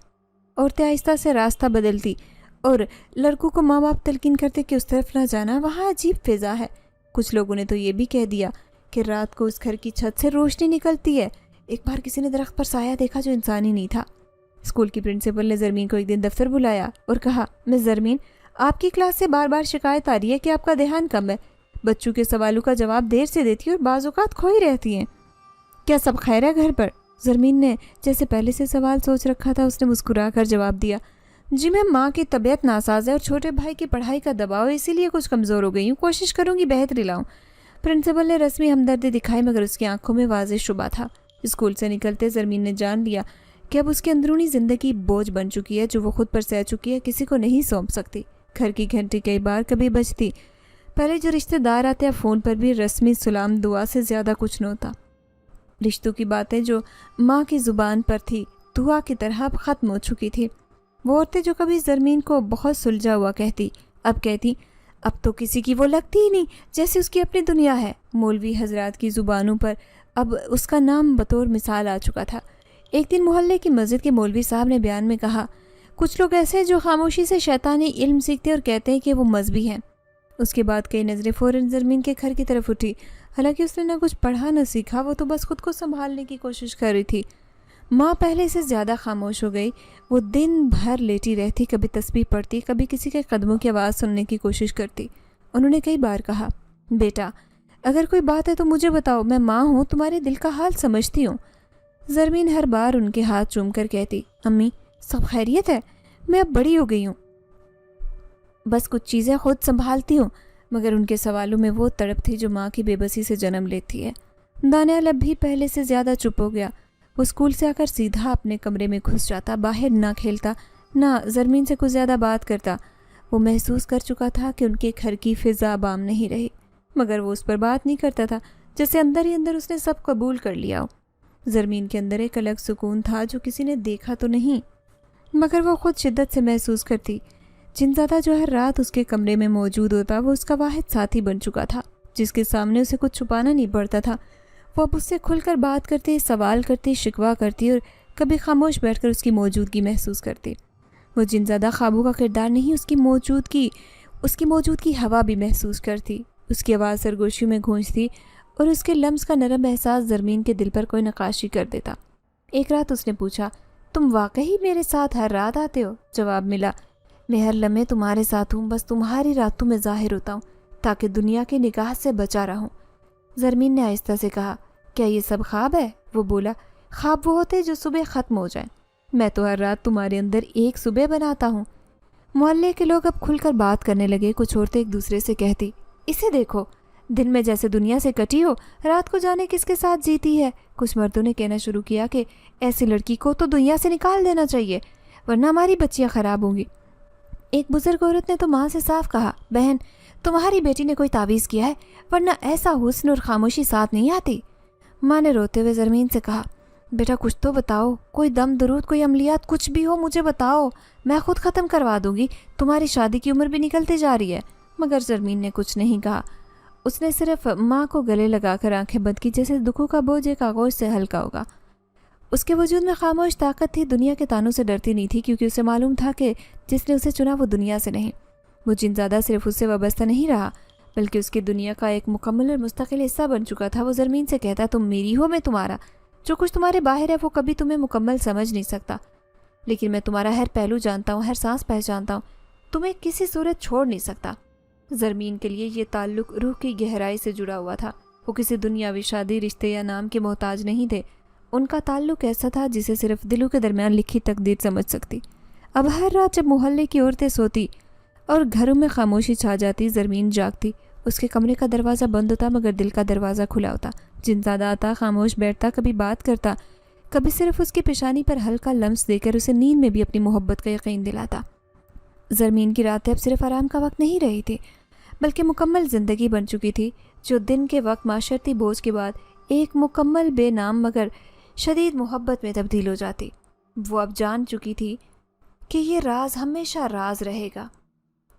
عورتیں آہستہ سے راستہ بدلتی، اور لڑکوں کو ماں باپ تلقین کرتے کہ اس طرف نہ جانا، وہاں عجیب فضا ہے۔ کچھ لوگوں نے تو یہ بھی کہہ دیا کہ رات کو اس گھر کی چھت سے روشنی نکلتی ہے، ایک بار کسی نے درخت پر سایہ دیکھا جو انسانی نہیں تھا۔ اسکول کی پرنسپل نے زرمین کو ایک دن دفتر بلایا اور کہا، مس زرمین، آپ کی کلاس سے بار بار شکایت آ رہی ہے کہ آپ کا دھیان کم ہے، بچوں کے سوالوں کا جواب دیر سے دیتی اور بعض اوقات کھوئی رہتی ہیں۔ کیا سب خیر ہے گھر پر؟ زرمین نے جیسے پہلے سے سوال سوچ رکھا تھا، اس نے مسکرا کر جواب دیا، جی میں ماں کی طبیعت ناساز ہے اور چھوٹے بھائی کی پڑھائی کا دباؤ، اسی لیے کچھ کمزور ہو گئی ہوں، کوشش کروں گی بہتری لاؤں۔ پرنسپل نے رسمی ہمدردی دکھائی مگر اس کی آنکھوں میں واضح شبہ تھا۔ اسکول سے نکلتے زرمین نے جان لیا کہ اب اس کی اندرونی زندگی بوجھ بن چکی ہے جو وہ خود پر سہ چکی ہے، کسی کو نہیں سونپ سکتی۔ گھر کی گھنٹی کئی بار کبھی بجتی، پہلے جو رشتہ دار آتے فون پر بھی رسمی سلام دعا سے زیادہ کچھ نہ ہوتا۔ رشتوں کی باتیں جو ماں کی زبان پر تھی دعا کی طرح اب ختم ہو چکی تھی۔ وہ عورتیں جو کبھی زرمین کو بہت سلجھا ہوا کہتی، اب کہتی اب تو کسی کی وہ لگتی ہی نہیں، جیسے اس کی اپنی دنیا ہے۔ مولوی حضرات کی زبانوں پر اب اس کا نام بطور مثال آ چکا تھا۔ ایک دن محلے کی مسجد کے مولوی صاحب نے بیان میں کہا، کچھ لوگ ایسے جو خاموشی سے شیطانی علم سیکھتے اور کہتے ہیں کہ وہ مذہبی ہیں۔ اس کے بعد کئی نظریں فوراً زرمین کے گھر کی طرف اٹھی، حالانکہ اس نے نہ کچھ پڑھا نہ سیکھا، وہ تو بس خود کو سنبھالنے کی کوشش کر رہی تھی۔ ماں پہلے سے زیادہ خاموش ہو گئی، وہ دن بھر لیٹی رہتی، کبھی تسبیح پڑھتی، کبھی کسی کے قدموں کی آواز سننے کی کوشش کرتی۔ انہوں نے کئی بار کہا، بیٹا اگر کوئی بات ہے تو مجھے بتاؤ، میں ماں ہوں، تمہارے دل کا حال سمجھتی ہوں۔ زرمین ہر بار ان کے ہاتھ چوم کر کہتی، امی سب خیریت ہے، میں اب بڑی ہو گئی ہوں، بس کچھ چیزیں خود سنبھالتی ہوں۔ مگر ان کے سوالوں میں وہ تڑپ تھی جو ماں کی بے بسی سے جنم لیتی ہے۔ دانیال اب بھی پہلے سے زیادہ چپ ہو گیا۔ وہ اسکول سے آ کر سیدھا اپنے کمرے میں گھس جاتا، باہر نہ کھیلتا نہ زرمین سے کچھ زیادہ بات کرتا۔ وہ محسوس کر چکا تھا کہ ان کے گھر کی فضا بام نہیں رہی، مگر وہ اس پر بات نہیں کرتا تھا، جیسے اندر ہی اندر اس نے سب قبول کر لیا ہو۔ زرمین کے اندر ایک الگ سکون تھا جو کسی نے دیکھا تو نہیں، مگر وہ خود شدت سے محسوس کرتی۔ جنزادہ جو ہر رات اس کے کمرے میں موجود ہوتا، وہ اس کا واحد ساتھی بن چکا تھا، جس کے سامنے اسے کچھ چھپانا نہیں پڑتا تھا۔ وہ اب اس سے کھل کر بات کرتی، سوال کرتی، شکوہ کرتی اور کبھی خاموش بیٹھ کر اس کی موجودگی محسوس کرتی۔ وہ جنزادہ خوابوں کا کردار نہیں، اس کی موجودگی ہوا بھی محسوس کرتی، اس کی آواز سرگوشیوں میں گونجتی اور اس کے لمس کا نرم احساس زرمین کے دل پر کوئی نقاشی کر دیتا۔ ایک رات اس نے پوچھا، تم واقعی میرے ساتھ ہر رات آتے ہو؟ جواب ملا، میں ہر لمحے تمہارے ساتھ ہوں، بس تمہاری راتوں میں ظاہر ہوتا ہوں تاکہ دنیا کی نگاہ سے بچا رہوں۔ زرمین نے آہستہ سے کہا، کیا یہ سب خواب ہے؟ وہ بولا، خواب وہ ہوتے جو صبح ختم ہو جائیں، میں تو ہر رات تمہارے اندر ایک صبح بناتا ہوں۔ محلے کے لوگ اب کھل کر بات کرنے لگے، کچھ عورتیں ایک دوسرے سے کہتی، اسے دیکھو، دن میں جیسے دنیا سے کٹی ہو، رات کو جانے کس کے ساتھ جیتی ہے۔ کچھ مردوں نے کہنا شروع کیا کہ ایسی لڑکی کو تو دنیا سے نکال دینا چاہیے ورنہ ہماری بچیاں خراب ہوں گی۔ ایک بزرگ عورت نے تو ماں سے صاف کہا، بہن تمہاری بیٹی نے کوئی تعویذ کیا ہے ورنہ ایسا حسن اور خاموشی ساتھ نہیں آتی۔ ماں نے روتے ہوئے زرمین سے کہا، بیٹا کچھ تو بتاؤ، کوئی دم درود، کوئی عملیات، کچھ بھی ہو مجھے بتاؤ، میں خود ختم کروا دوں گی، تمہاری شادی کی عمر بھی نکلتے جا رہی ہے۔ مگر زرمین نے کچھ نہیں کہا، اس نے صرف ماں کو گلے لگا کر آنکھیں بند کی، جیسے دکھوں کا بوجھ ایک آغوش سے ہلکا ہوگا۔ اس کے وجود میں خاموش طاقت تھی، دنیا کے تانوں سے ڈرتی نہیں تھی، کیونکہ اسے معلوم تھا کہ جس نے اسے چنا وہ دنیا سے نہیں۔ وہ جنزادہ صرف اس سے وابستہ نہیں رہا بلکہ اس کی دنیا کا ایک مکمل اور مستقل حصہ بن چکا تھا۔ وہ زرمین سے کہتا، تم میری ہو، میں تمہارا، جو کچھ تمہارے باہر ہے وہ کبھی تمہیں مکمل سمجھ نہیں سکتا، لیکن میں تمہارا ہر پہلو جانتا ہوں، ہر سانس پہچانتا ہوں، تمہیں کسی صورت چھوڑ نہیں سکتا۔ زرمین کے لیے یہ تعلق روح کی گہرائی سے جڑا ہوا تھا۔ وہ کسی دنیاوی شادی، رشتے یا نام کے محتاج نہیں تھے، ان کا تعلق ایسا تھا جسے صرف دلوں کے درمیان لکھی تقدیر سمجھ سکتی۔ اب ہر رات جب محلے کی عورتیں سوتی اور گھروں میں خاموشی چھا جاتی، زرمین جاگتی، اس کے کمرے کا دروازہ بند ہوتا مگر دل کا دروازہ کھلا ہوتا۔ جنزادہ آتا، خاموش بیٹھتا، کبھی بات کرتا، کبھی صرف اس کی پیشانی پر ہلکا لمس دے کر اسے نیند میں بھی اپنی محبت کا یقین دلاتا۔ زرمین کی راتیں اب صرف آرام کا وقت نہیں رہی تھی بلکہ مکمل زندگی بن چکی تھی، جو دن کے وقت معاشرتی بوجھ کے بعد ایک مکمل بے نام مگر شدید محبت میں تبدیل ہو جاتی۔ وہ اب جان چکی تھی کہ یہ راز ہمیشہ راز رہے گا،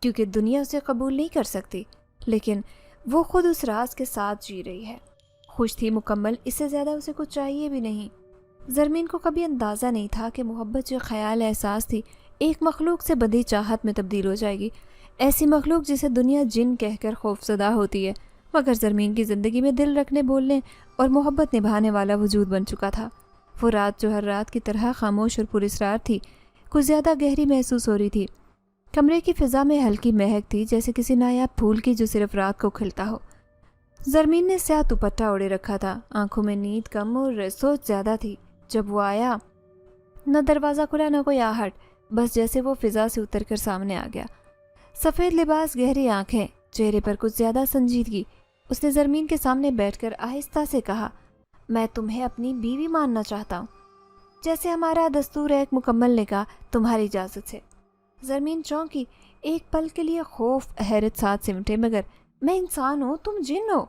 کیونکہ دنیا اسے قبول نہیں کر سکتی، لیکن وہ خود اس راز کے ساتھ جی رہی ہے۔ خوش تھی مکمل، اس سے زیادہ اسے کچھ چاہیے بھی نہیں۔ زرمین کو کبھی اندازہ نہیں تھا کہ محبت جو خیال احساس تھی ایک مخلوق سے بدی چاہت میں تبدیل ہو جائے گی، ایسی مخلوق جسے دنیا جن کہہ کر خوف زدہ ہوتی ہے، مگر زرمین کی زندگی میں دل رکھنے بولنے اور محبت نبھانے والا وجود بن چکا تھا۔ وہ رات جو ہر رات کی طرح خاموش اور پراسرار تھی کچھ زیادہ گہری محسوس ہو رہی تھی۔ کمرے کی فضا میں ہلکی مہک تھی، جیسے کسی نایاب پھول کی جو صرف رات کو کھلتا ہو۔ زرمین نے سیاہ دوپٹہ اوڑے رکھا تھا، آنکھوں میں نیند کم اور سوچ زیادہ تھی۔ جب وہ آیا، نہ دروازہ کھلا نہ کوئی آہٹ، بس جیسے وہ فضا سے اتر کر سامنے آ گیا۔ سفید لباس، گہری آنکھیں، چہرے پر کچھ زیادہ سنجیدگی۔ اس نے زرمین کے سامنے بیٹھ کر آہستہ سے کہا، میں تمہیں اپنی بیوی ماننا چاہتا ہوں، جیسے ہمارا دستور ہے، ایک مکمل نکاح تمہاری اجازت سے۔ زرمین چونکی، ایک پل کے لیے خوف حیرت ساتھ سمٹے، مگر میں انسان ہوں، تم جن ہو،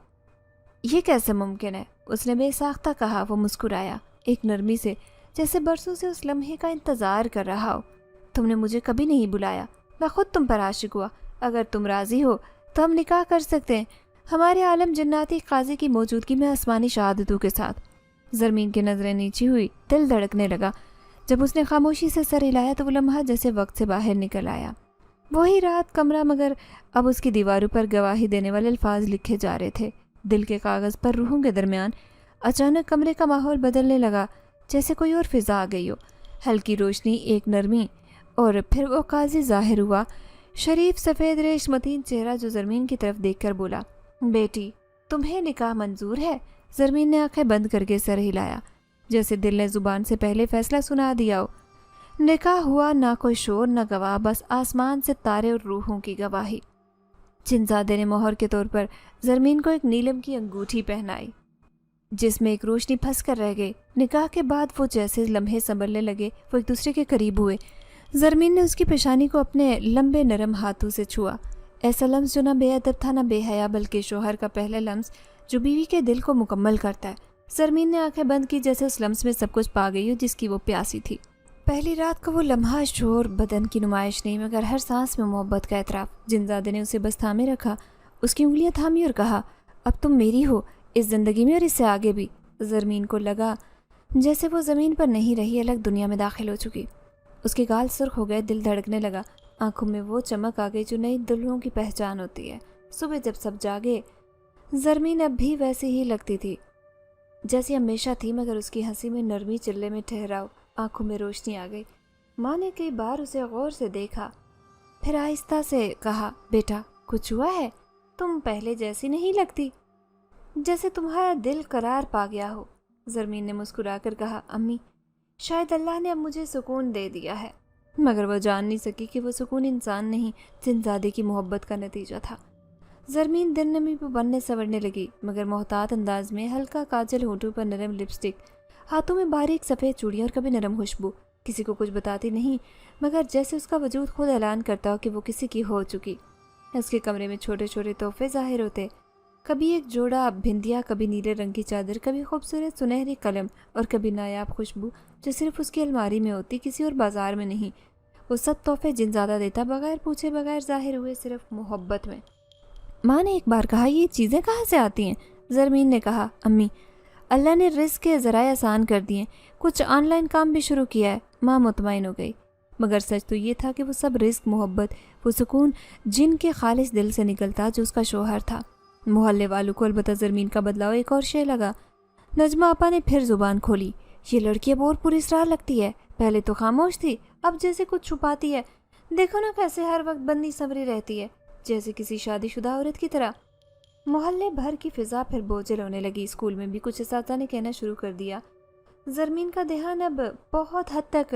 یہ کیسے ممکن ہے؟ اس نے بے ساختہ کہا۔ وہ مسکرایا، ایک نرمی سے، جیسے برسوں سے اس لمحے کا انتظار کر رہا ہو۔ تم نے مجھے کبھی نہیں بلایا، میں خود تم پر عاشق ہوا۔ اگر تم راضی ہو تو ہم نکاح کر سکتے ہیں، ہمارے عالم جناتی قاضی کی موجودگی میں آسمانی شہادتوں کے ساتھ۔ زرمین کی نظریں نیچی ہوئی، دل دھڑکنے لگا۔ جب اس نے خاموشی سے سر ہلایا تو وہ لمحہ جیسے وقت سے باہر نکل آیا۔ وہی رات، کمرہ، مگر اب اس کی دیواروں پر گواہی دینے والے الفاظ لکھے جا رہے تھے، دل کے کاغذ پر، روحوں کے درمیان۔ اچانک کمرے کا ماحول بدلنے لگا، جیسے کوئی اور فضا آ گئی ہو، ہلکی روشنی، ایک نرمی، اور پھر وہ قاضی ظاہر ہوا، شریف، سفید ریش متین چہرہ، جو زرمین کی طرف دیکھ کر بولا، بیٹی تمہیں نکاح منظور ہے؟ زرمین نے آنکھیں بند کر کے سر ہلایا، جیسے دل نے زبان سے پہلے فیصلہ سنا دیا ہو۔ نکاح ہوا، نہ کوئی شور نہ گواہ، بس آسمان سے تارے اور روحوں کی گواہی۔ جنزادے نے مہر کے طور پر زرمین کو ایک نیلم کی انگوٹھی پہنائی، جس میں ایک روشنی پھنس کر رہ گئی۔ نکاح کے بعد وہ جیسے لمحے سنبھلنے لگے، وہ ایک دوسرے کے قریب ہوئے۔ زرمین نے اس کی پیشانی کو اپنے لمبے نرم ہاتھوں سے چھوا، ایسا لمس جو نہ بے ادب تھا نہ بے حیا، بلکہ شوہر کا پہلا لمس جو بیوی کے دل کو مکمل کرتا ہے۔ زرمین نے آنکھیں بند کی، جیسے اس لمس میں سب کچھ پا گئی ہو جس کی وہ پیاسی تھی۔ پہلی رات کا وہ لمحہ، شور بدن کی نمائش نہیں، مگر ہر سانس میں محبت کا اعتراف۔ جنزادے نے اسے بس تھامے رکھا، اس کی انگلیاں تھامی اور کہا، اب تم میری ہو، اس زندگی میں اور اس سے آگے بھی۔ زرمین کو لگا جیسے وہ زمین پر نہیں رہی، الگ دنیا میں داخل ہو چکی۔ اس کے گال سرخ ہو گئے، دل دھڑکنے لگا، آنکھوں میں وہ چمک آ گئی جو نئی دلہنوں کی پہچان ہوتی ہے۔ صبح جب سب جاگے، زرمین اب بھی ویسی ہی لگتی تھی جیسی ہمیشہ تھی، مگر اس کی ہنسی میں نرمی، چلے میں ٹھہراؤ، آنکھوں میں روشنی آ گئی۔ ماں نے کئی بار اسے غور سے دیکھا، پھر آہستہ سے کہا، بیٹا کچھ ہوا ہے؟ تم پہلے جیسی نہیں لگتی، جیسے تمہارا دل قرار پا گیا ہو۔ زرمین نے مسکرا کر کہا، امی شاید اللہ نے اب مجھے سکون دے دیا ہے، مگر وہ جان نہیں سکی کہ وہ سکون انسان نہیں، جنزادے کی محبت کا نتیجہ تھا۔ زرمین دل نمی پہ بننے سنورنے لگی، مگر محتاط انداز میں، ہلکا کاجل، ہونٹوں پر نرم لپسٹک، ہاتھوں میں باریک سفید چوڑیاں اور کبھی نرم خوشبو۔ کسی کو کچھ بتاتی نہیں، مگر جیسے اس کا وجود خود اعلان کرتا ہو کہ وہ کسی کی ہو چکی۔ اس کے کمرے میں چھوٹے چھوٹے تحفے ظاہر ہوتے، کبھی ایک جوڑا بھندیا، کبھی نیلے رنگ کی چادر، کبھی خوبصورت سنہری قلم، اور کبھی نایاب خوشبو جو صرف اس کی الماری میں ہوتی، کسی اور بازار میں نہیں۔ وہ سب تحفے جنزادہ دیتا، بغیر پوچھے، بغیر ظاہر ہوئے، صرف محبت میں۔ ماں نے ایک بار کہا، یہ چیزیں کہاں سے آتی ہیں؟ زرمین نے کہا، امی اللہ نے رزق کے ذرائع آسان کر دیے، کچھ آن لائن کام بھی شروع کیا ہے۔ ماں مطمئن ہو گئی، مگر سچ تو یہ تھا کہ وہ سب رزق، محبت، وہ سکون جن کے خالص دل سے نکلتا جو اس کا شوہر تھا۔ محلے والوں کو البتہ زرمین کا بدلاؤ ایک اور شے لگا۔ نجمہ آپا نے پھر زبان کھولی، یہ لڑکی اب اور پراسرار لگتی ہے، پہلے تو خاموش تھی، اب جیسے کچھ چھپاتی ہے، دیکھو نا کیسے ہر وقت بندی سنوری رہتی ہے، جیسے کسی شادی شدہ عورت کی طرح۔ محلے بھر کی فضا پھر بوجھل ہونے لگی۔ اسکول میں بھی کچھ اساتذہ نے کہنا شروع کر دیا، زرمین کا دھیان اب بہت حد تک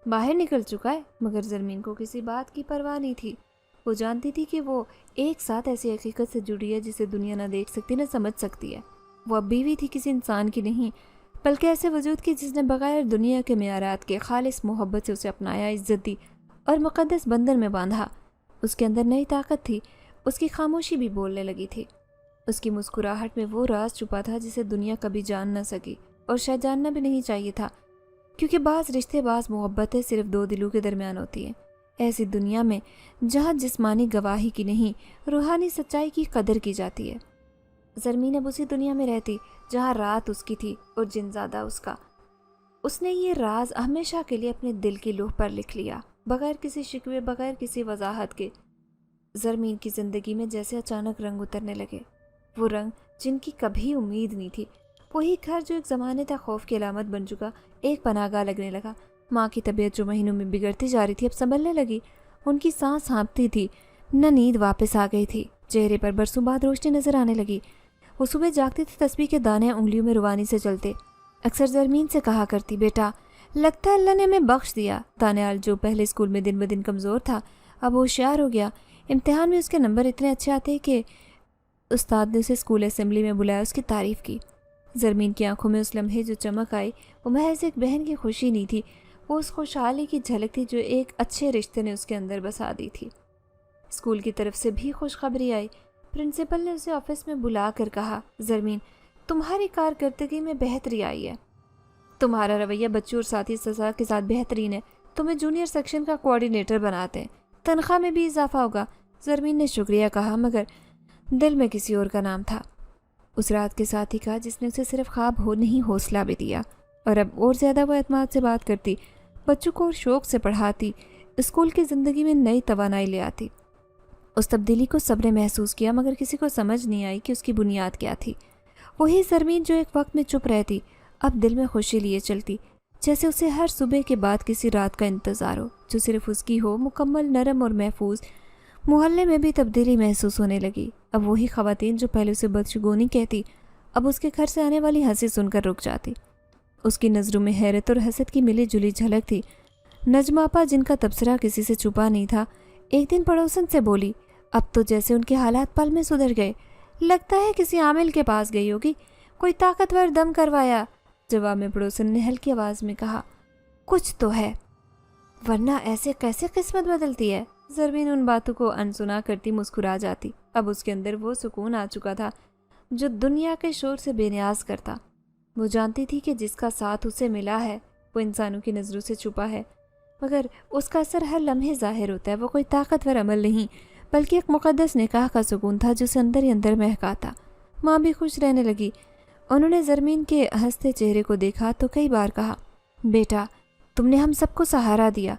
باہر نکل چکا ہے، مگر زرمین کو کسی بات کی پرواہ نہیں تھی۔ وہ جانتی تھی کہ وہ ایک ساتھ ایسی حقیقت سے جڑی ہے جسے دنیا نہ دیکھ سکتی نہ سمجھ سکتی ہے۔ وہ اب بیوی تھی، کسی انسان کی نہیں، بلکہ ایسے وجود کی جس نے بغیر دنیا کے معیارات کے خالص محبت سے اسے اپنایا، عزت دی اور مقدس بندھن میں باندھا۔ اس کے اندر نئی طاقت تھی، اس کی خاموشی بھی بولنے لگی تھی، اس کی مسکراہٹ میں وہ راز چھپا تھا جسے دنیا کبھی جان نہ سکی، اور شاید جاننا بھی نہیں چاہیے تھا، کیونکہ بعض رشتے، بعض محبتیں صرف دو دلوں کے درمیان ہوتی ہیں۔ ایسی دنیا میں جہاں جسمانی گواہی کی نہیں، روحانی سچائی کی قدر کی جاتی ہے۔ زرمین اب اسی دنیا میں رہتی جہاں رات اس کی تھی اور جنزادہ اس کا۔ اس نے یہ راز ہمیشہ کے لیے اپنے دل کی لوح پر لکھ لیا، بغیر کسی شکوے، بغیر کسی وضاحت کے۔ زرمین کی زندگی میں جیسے اچانک رنگ اترنے لگے، وہ رنگ جن کی کبھی امید نہیں تھی، وہی گھر جو ایک زمانے تک خوف کی علامت بن چکا ایک پناہ گاہ لگنے لگا۔ ماں کی طبیعت جو مہینوں میں بگڑتی جا رہی تھی اب سنبھلنے لگی۔ ان کی سانس ہانپتی تھی، نہ نیند واپس آ گئی تھی، چہرے پر برسوں بعد روشنی نظر آنے لگی۔ وہ صبح جاگتی تھی، تسبیح کے دانے انگلیوں میں روانی سے چلتے۔ اکثر زرمین سے کہا کرتی، بیٹا لگتا ہے اللہ نے ہمیں بخش دیا۔ دانیال جو پہلے اسکول میں دن بدن کمزور تھا اب ہوشیار ہو گیا۔ امتحان میں اس کے نمبر اتنے اچھے آتے کہ استاد نے اسے اسکول اسمبلی میں بلایا، اس کی تعریف کی۔ زرمین کی آنکھوں میں اس لمحے جو چمک آئی وہ محض ایک بہن کی خوشی نہیں تھی، وہ اس خوشحالی کی جھلک تھی جو ایک اچھے رشتے نے اس کے اندر بسا دی تھی۔ اسکول کی طرف سے بھی خوشخبری آئی۔ پرنسپل نے اسے آفس میں بلا کر کہا، زرمین تمہاری کارکردگی میں بہتری آئی ہے، تمہارا رویہ بچوں اور ساتھی سزا کے ساتھ بہترین ہے، تمہیں جونیئر سیکشن کا کوآرڈینیٹر بناتے ہیں، تنخواہ میں بھی اضافہ ہوگا۔ زرمین نے شکریہ کہا مگر دل میں کسی اور کا نام تھا، اس رات کے ساتھی کا جس نے اسے صرف خواب ہو نہیں حوصلہ بھی دیا۔ اور اب اور زیادہ وہ اعتماد سے بات کرتی، بچوں کو اور شوق سے پڑھاتی، اسکول کی زندگی میں نئی توانائی لے آتی۔ اس تبدیلی کو سب نے محسوس کیا مگر کسی کو سمجھ نہیں آئی کہ اس کی بنیاد کیا تھی۔ وہی زرمین جو ایک وقت میں چپ رہتی اب دل میں خوشی لیے چلتی، جیسے اسے ہر صبح کے بعد کسی رات کا انتظار ہو جو صرف اس کی ہو، مکمل، نرم اور محفوظ۔ محلے میں بھی تبدیلی محسوس ہونے لگی۔ اب وہی خواتین جو پہلے اسے بدشگونی کہتی اب اس کے گھر سے آنے والی ہنسی سن کر رک جاتی۔ اس کی نظروں میں حیرت اور حسد کی ملی جلی جھلک تھی۔ نجمہ آپا جن کا تبصرہ کسی سے چھپا نہیں تھا ایک دن پڑوسن سے بولی، اب تو جیسے ان کے حالات پل میں سدھر گئے، لگتا ہے کسی عامل کے پاس گئی ہوگی، کوئی طاقتور دم کروایا۔ جواب میں پڑوسن نے ہلکی آواز میں کہا، کچھ تو ہے، ورنہ ایسے کیسے قسمت بدلتی ہے۔ زرمین ان باتوں کو انسنا کرتی مسکرا جاتی۔ اب اس کے اندر وہ سکون آ چکا تھا جو دنیا کے شور سے بے نیاز کرتا۔ وہ جانتی تھی کہ جس کا ساتھ اسے ملا ہے وہ انسانوں کی نظروں سے چھپا ہے مگر اس کا اثر ہر لمحے ظاہر ہوتا ہے۔ وہ کوئی طاقتور عمل نہیں بلکہ ایک مقدس نکاح کا سکون تھا جو اسے اندر ہی اندر مہکاتا۔ ماں بھی خوش رہنے لگی۔ انہوں نے زرمین کے ہنستے چہرے کو دیکھا تو کئی بار کہا، بیٹا تم نے ہم سب کو سہارا دیا،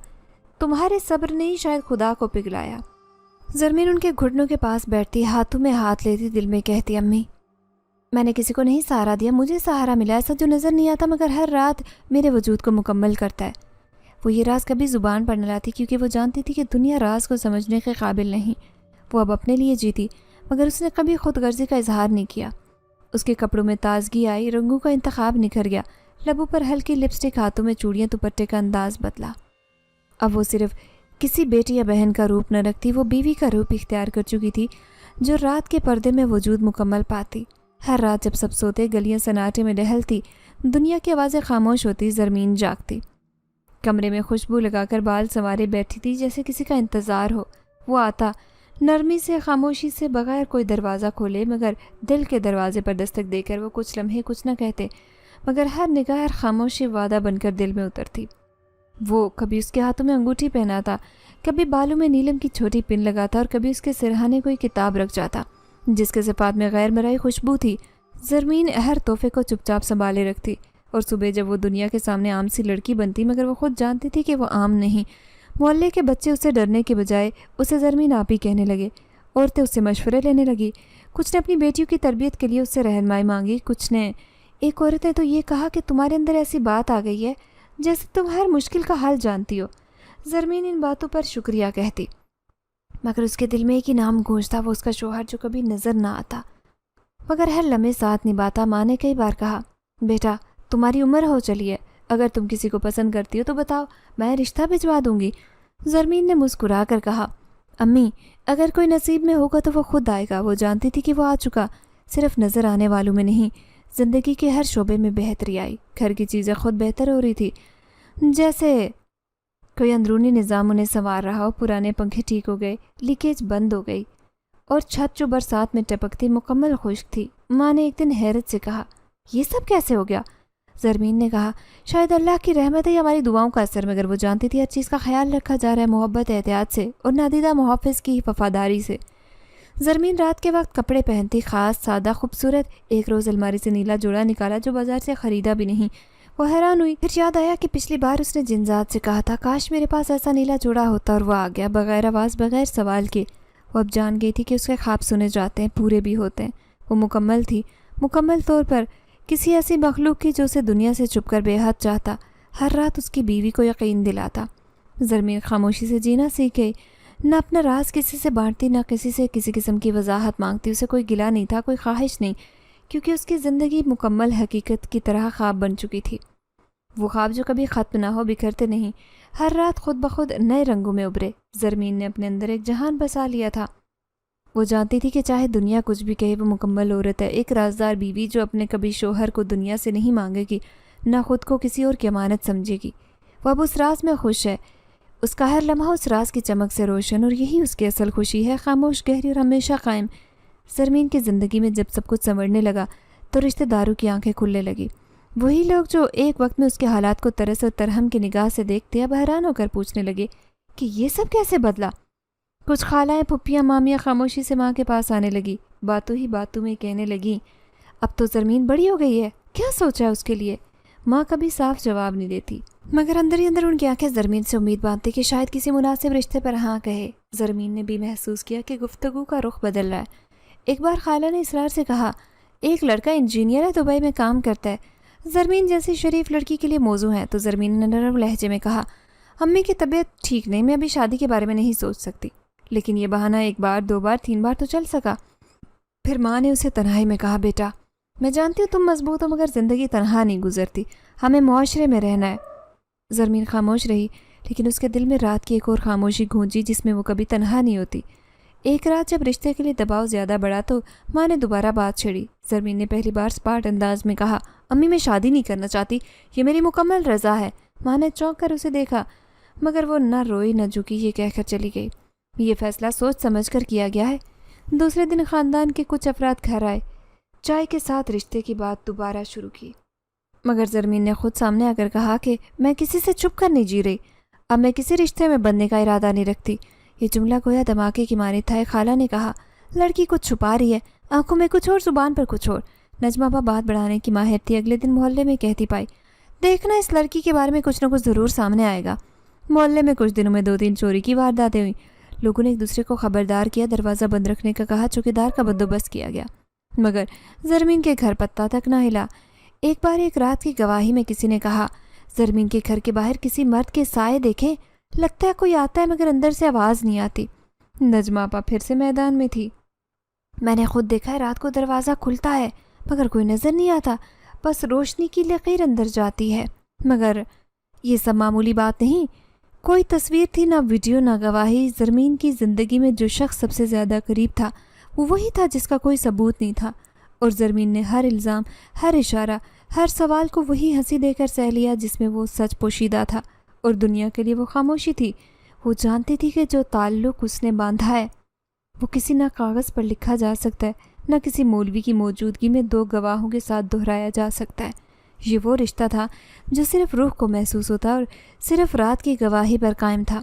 تمہارے صبر نے ہی شاید خدا کو پگھلایا۔ زرمین ان کے گھٹنوں کے پاس بیٹھتی، ہاتھوں میں ہاتھ لیتی، دل میں کہتی، امی میں نے کسی کو نہیں سہارا دیا، مجھے سہارا ملا، ایسا جو نظر نہیں آتا مگر ہر رات میرے وجود کو مکمل کرتا ہے۔ وہ یہ راز کبھی زبان پر نہ لاتی کیونکہ وہ جانتی تھی کہ دنیا راز کو سمجھنے کے قابل نہیں۔ وہ اب اپنے لیے جیتی مگر اس نے کبھی خود غرضی کا اظہار نہیں کیا۔ اس کے کپڑوں میں تازگی آئی، رنگوں کا انتخاب نکھر گیا، لبوں پر ہلکی لپسٹک، ہاتھوں میں چوڑیاں، دوپٹے کا انداز بدلا۔ اب وہ صرف کسی بیٹی یا بہن کا روپ نہ رکھتی، وہ بیوی کا روپ اختیار کر چکی تھی جو رات کے پردے میں وجود مکمل پاتی۔ ہر رات جب سب سوتے، گلیاں سناٹے میں ڈہلتی، دنیا کی آوازیں خاموش ہوتی، زرمین جاگتی، کمرے میں خوشبو لگا کر بال سنوارے بیٹھی تھی جیسے کسی کا انتظار ہو۔ وہ آتا، نرمی سے، خاموشی سے، بغیر کوئی دروازہ کھولے مگر دل کے دروازے پر دستک دے کر وہ کچھ لمحے کچھ نہ کہتے مگر ہر نگاہ، ہر خاموشی وعدہ بن کر دل میں اترتی۔ وہ کبھی اس کے ہاتھوں میں انگوٹھی پہناتا، کبھی بالوں میں نیلم کی چھوٹی پن لگاتا اور کبھی اس کے سرہانے کوئی کتاب رکھ جاتا جس کے صفحات میں غیر مرئی خوشبو تھی۔ زرمین ہر تحفے کو چپ چاپ سنبھالے رکھتی اور صبح جب وہ دنیا کے سامنے عام سی لڑکی بنتی مگر وہ خود جانتی تھی کہ وہ عام نہیں۔ محلے کے بچے اسے ڈرنے کے بجائے اسے زرمین آپ ہی کہنے لگے، عورتیں اس سے مشورے لینے لگی، کچھ نے اپنی بیٹیوں کی تربیت کے لیے اس سے رہنمائی مانگی، کچھ نے، ایک عورت نے تو یہ کہا کہ تمہارے اندر ایسی بات آ گئی ہے جیسے تم ہر مشکل کا حل جانتی ہو۔ زرمین ان باتوں پر شکریہ کہتی مگر اس کے دل میں ایک ہی نام گونجتا، وہ اس کا شوہر جو کبھی نظر نہ آتا مگر ہر لمحے ساتھ نبھاتا۔ ماں نے کئی بار کہا، بیٹا تمہاری عمر ہو چلی ہے، اگر تم کسی کو پسند کرتی ہو تو بتاؤ، میں رشتہ بھجوا دوں گی۔ زرمین نے مسکرا کر کہا، امی اگر کوئی نصیب میں ہوگا تو وہ خود آئے گا۔ وہ جانتی تھی کہ وہ آ چکا، صرف نظر آنے والوں میں نہیں، زندگی کے ہر شعبے میں بہتری آئی۔ گھر کی چیزیں خود بہتر ہو رہی تھی، جیسے کوئی اندرونی نظام انہیں سنوار رہا ہو۔ پرانے پنکھے ٹھیک ہو گئے، لیکیج بند ہو گئی اور چھت جو برسات میں ٹپکتی مکمل خشک تھی۔ ماں نے ایک دن حیرت سے کہا، یہ سب کیسے ہو گیا؟ زرمین نے کہا، شاید اللہ کی رحمت ہے یا ہماری دعاؤں کا اثر، مگر وہ جانتی تھی ہر چیز کا خیال رکھا جا رہا ہے، محبت، احتیاط سے اور نادیدہ محافظ کی وفاداری سے۔ زرمین رات کے وقت کپڑے پہنتی، خاص، سادہ، خوبصورت۔ ایک روز الماری سے نیلا جوڑا نکالا جو بازار سے خریدا بھی نہیں۔ وہ حیران ہوئی، پھر یاد آیا کہ پچھلی بار اس نے جنزاد سے کہا تھا، کاش میرے پاس ایسا نیلا جوڑا ہوتا، اور وہ آ گیا بغیر آواز، بغیر سوال کے۔ وہ اب جان گئی تھی کہ اس کے خواب سنے جاتے ہیں، پورے بھی ہوتے ہیں۔ وہ مکمل تھی، مکمل طور پر کسی ایسی مخلوق کی جو اسے دنیا سے چھپ کر بے حد چاہتا، ہر رات اس کی بیوی کو یقین دلاتا۔ زرمین خاموشی سے جینا سیکھ گئی، نہ اپنا راز کسی سے بانٹتی، نہ کسی سے کسی قسم کی وضاحت مانگتی۔ اسے کوئی گلہ نہیں تھا، کوئی خواہش نہیں، کیونکہ اس کی زندگی مکمل حقیقت کی طرح خواب بن چکی تھی۔ وہ خواب جو کبھی ختم نہ ہو، بکھرتے نہیں، ہر رات خود بخود نئے رنگوں میں ابھرے۔ زرمین نے اپنے اندر ایک جہان بسا لیا تھا۔ وہ جانتی تھی کہ چاہے دنیا کچھ بھی کہے، وہ مکمل عورت ہے، ایک رازدار بیوی جو اپنے کبھی شوہر کو دنیا سے نہیں مانگے گی، نہ خود کو کسی اور کی امانت سمجھے گی۔ وہ اب اس راز میں خوش ہے، اس کا ہر لمحہ اس راز کی چمک سے روشن، اور یہی اس کی اصل خوشی ہے، خاموش، گہری اور ہمیشہ قائم۔ زرمین کی زندگی میں جب سب کچھ سنورنے لگا تو رشتہ داروں کی آنکھیں کھلنے لگی۔ وہی لوگ جو ایک وقت میں اس کے حالات کو ترس اور ترہم کی نگاہ سے دیکھتے، اب حیران ہو کر پوچھنے لگے کہ یہ سب کیسے بدلا۔ کچھ خالائیں، پھپھیاں، مامیاں خاموشی سے ماں کے پاس آنے لگی، باتوں ہی باتوں میں کہنے لگی، اب تو زرمین بڑی ہو گئی ہے، کیا سوچا ہے اس کے لیے؟ ماں کبھی صاف جواب نہیں دیتی، مگر اندر ہی اندر ان کی آنکھیں زرمین سے امید باندھتی کہ شاید کسی مناسب رشتے پر ہاں کہے۔ زرمین نے بھی محسوس کیا کہ گفتگو کا رخ بدل رہا ہے۔ ایک بار خالہ نے اصرار سے کہا، ایک لڑکا انجینئر ہے، دبئی میں کام کرتا ہے، زرمین جیسی شریف لڑکی کے لیے موزوں ہے۔ تو زرمین نے نرم لہجے میں کہا، امی کی طبیعت ٹھیک نہیں، میں ابھی شادی کے بارے میں نہیں سوچ سکتی۔ لیکن یہ بہانہ ایک بار، دو بار، تین بار تو چل سکا۔ پھر ماں نے اسے تنہائی میں کہا، بیٹا میں جانتی ہوں تم مضبوط ہو، مگر زندگی تنہا نہیں گزرتی، ہمیں معاشرے میں رہنا ہے۔ زرمین خاموش رہی، لیکن اس کے دل میں رات کی ایک اور خاموشی گونجی جس میں وہ کبھی تنہا نہیں ہوتی۔ ایک رات جب رشتے کے لیے دباؤ زیادہ بڑھا تو ماں نے دوبارہ بات چھڑی۔ زرمین نے پہلی بار سپاٹ انداز میں کہا، امی میں شادی نہیں کرنا چاہتی، یہ میری مکمل رضا ہے۔ ماں نے چونک کر اسے دیکھا، مگر وہ نہ روئی نہ جھکی، یہ کہہ کر چلی گئی، یہ فیصلہ سوچ سمجھ کر کیا گیا ہے۔ دوسرے دن خاندان کے کچھ افراد گھر آئے، چائے کے ساتھ رشتے کی بات دوبارہ شروع کی، مگر زرمین نے خود سامنے آ کر کہا کہ میں کسی سے چھپ کر نہیں جی رہی، اب میں کسی رشتے میں بننے کا ارادہ نہیں رکھتی۔ یہ جملہ گویا دھماکے کی مانند تھا۔ خالہ نے کہا، لڑکی کچھ چھپا رہی ہے، آنکھوں میں کچھ اور، زبان پر کچھ اور۔ نجمہ آپا بات بڑھانے کی ماہر تھی، اگلے دن محلے میں کہتی پائی، دیکھنا اس لڑکی کے بارے میں کچھ نہ کچھ ضرور سامنے آئے گا۔ محلے میں کچھ دنوں میں 2-3 چوری کی وارداتیں ہوئیں۔ لوگوں نے ایک دوسرے کو خبردار کیا، دروازہ بند رکھنے کا کہا، چوکیدار کا بندوبست کیا گیا، مگر زرمین کے گھر پتہ تک نہ ہلا۔ ایک بار ایک رات کی گواہی میں کسی نے کہا، زرمین کے گھر کے باہر کسی مرد کے سائے دیکھیں، لگتا ہے کوئی آتا ہے مگر اندر سے آواز نہیں آتی۔ نجمہ آپا پھر سے میدان میں تھی، میں نے خود دیکھا ہے، رات کو دروازہ کھلتا ہے مگر کوئی نظر نہیں آتا، بس روشنی کی لکیر اندر جاتی ہے۔ مگر یہ سب معمولی بات نہیں، کوئی تصویر تھی، نہ ویڈیو، نہ گواہی۔ زرمین کی زندگی میں جو شخص سب سے زیادہ قریب تھا وہ وہی تھا جس کا کوئی ثبوت نہیں تھا، اور زرمین نے ہر الزام، ہر اشارہ، ہر سوال کو وہی ہنسی دے کر سہ لیا جس میں وہ سچ پوشیدہ تھا، اور دنیا کے لیے وہ خاموشی تھی۔ وہ جانتی تھی کہ جو تعلق اس نے باندھا ہے وہ کسی نہ کاغذ پر لکھا جا سکتا ہے، نہ کسی مولوی کی موجودگی میں 2 گواہوں کے ساتھ دہرایا جا سکتا ہے۔ یہ وہ رشتہ تھا جو صرف روح کو محسوس ہوتا اور صرف رات کی گواہی پر قائم تھا،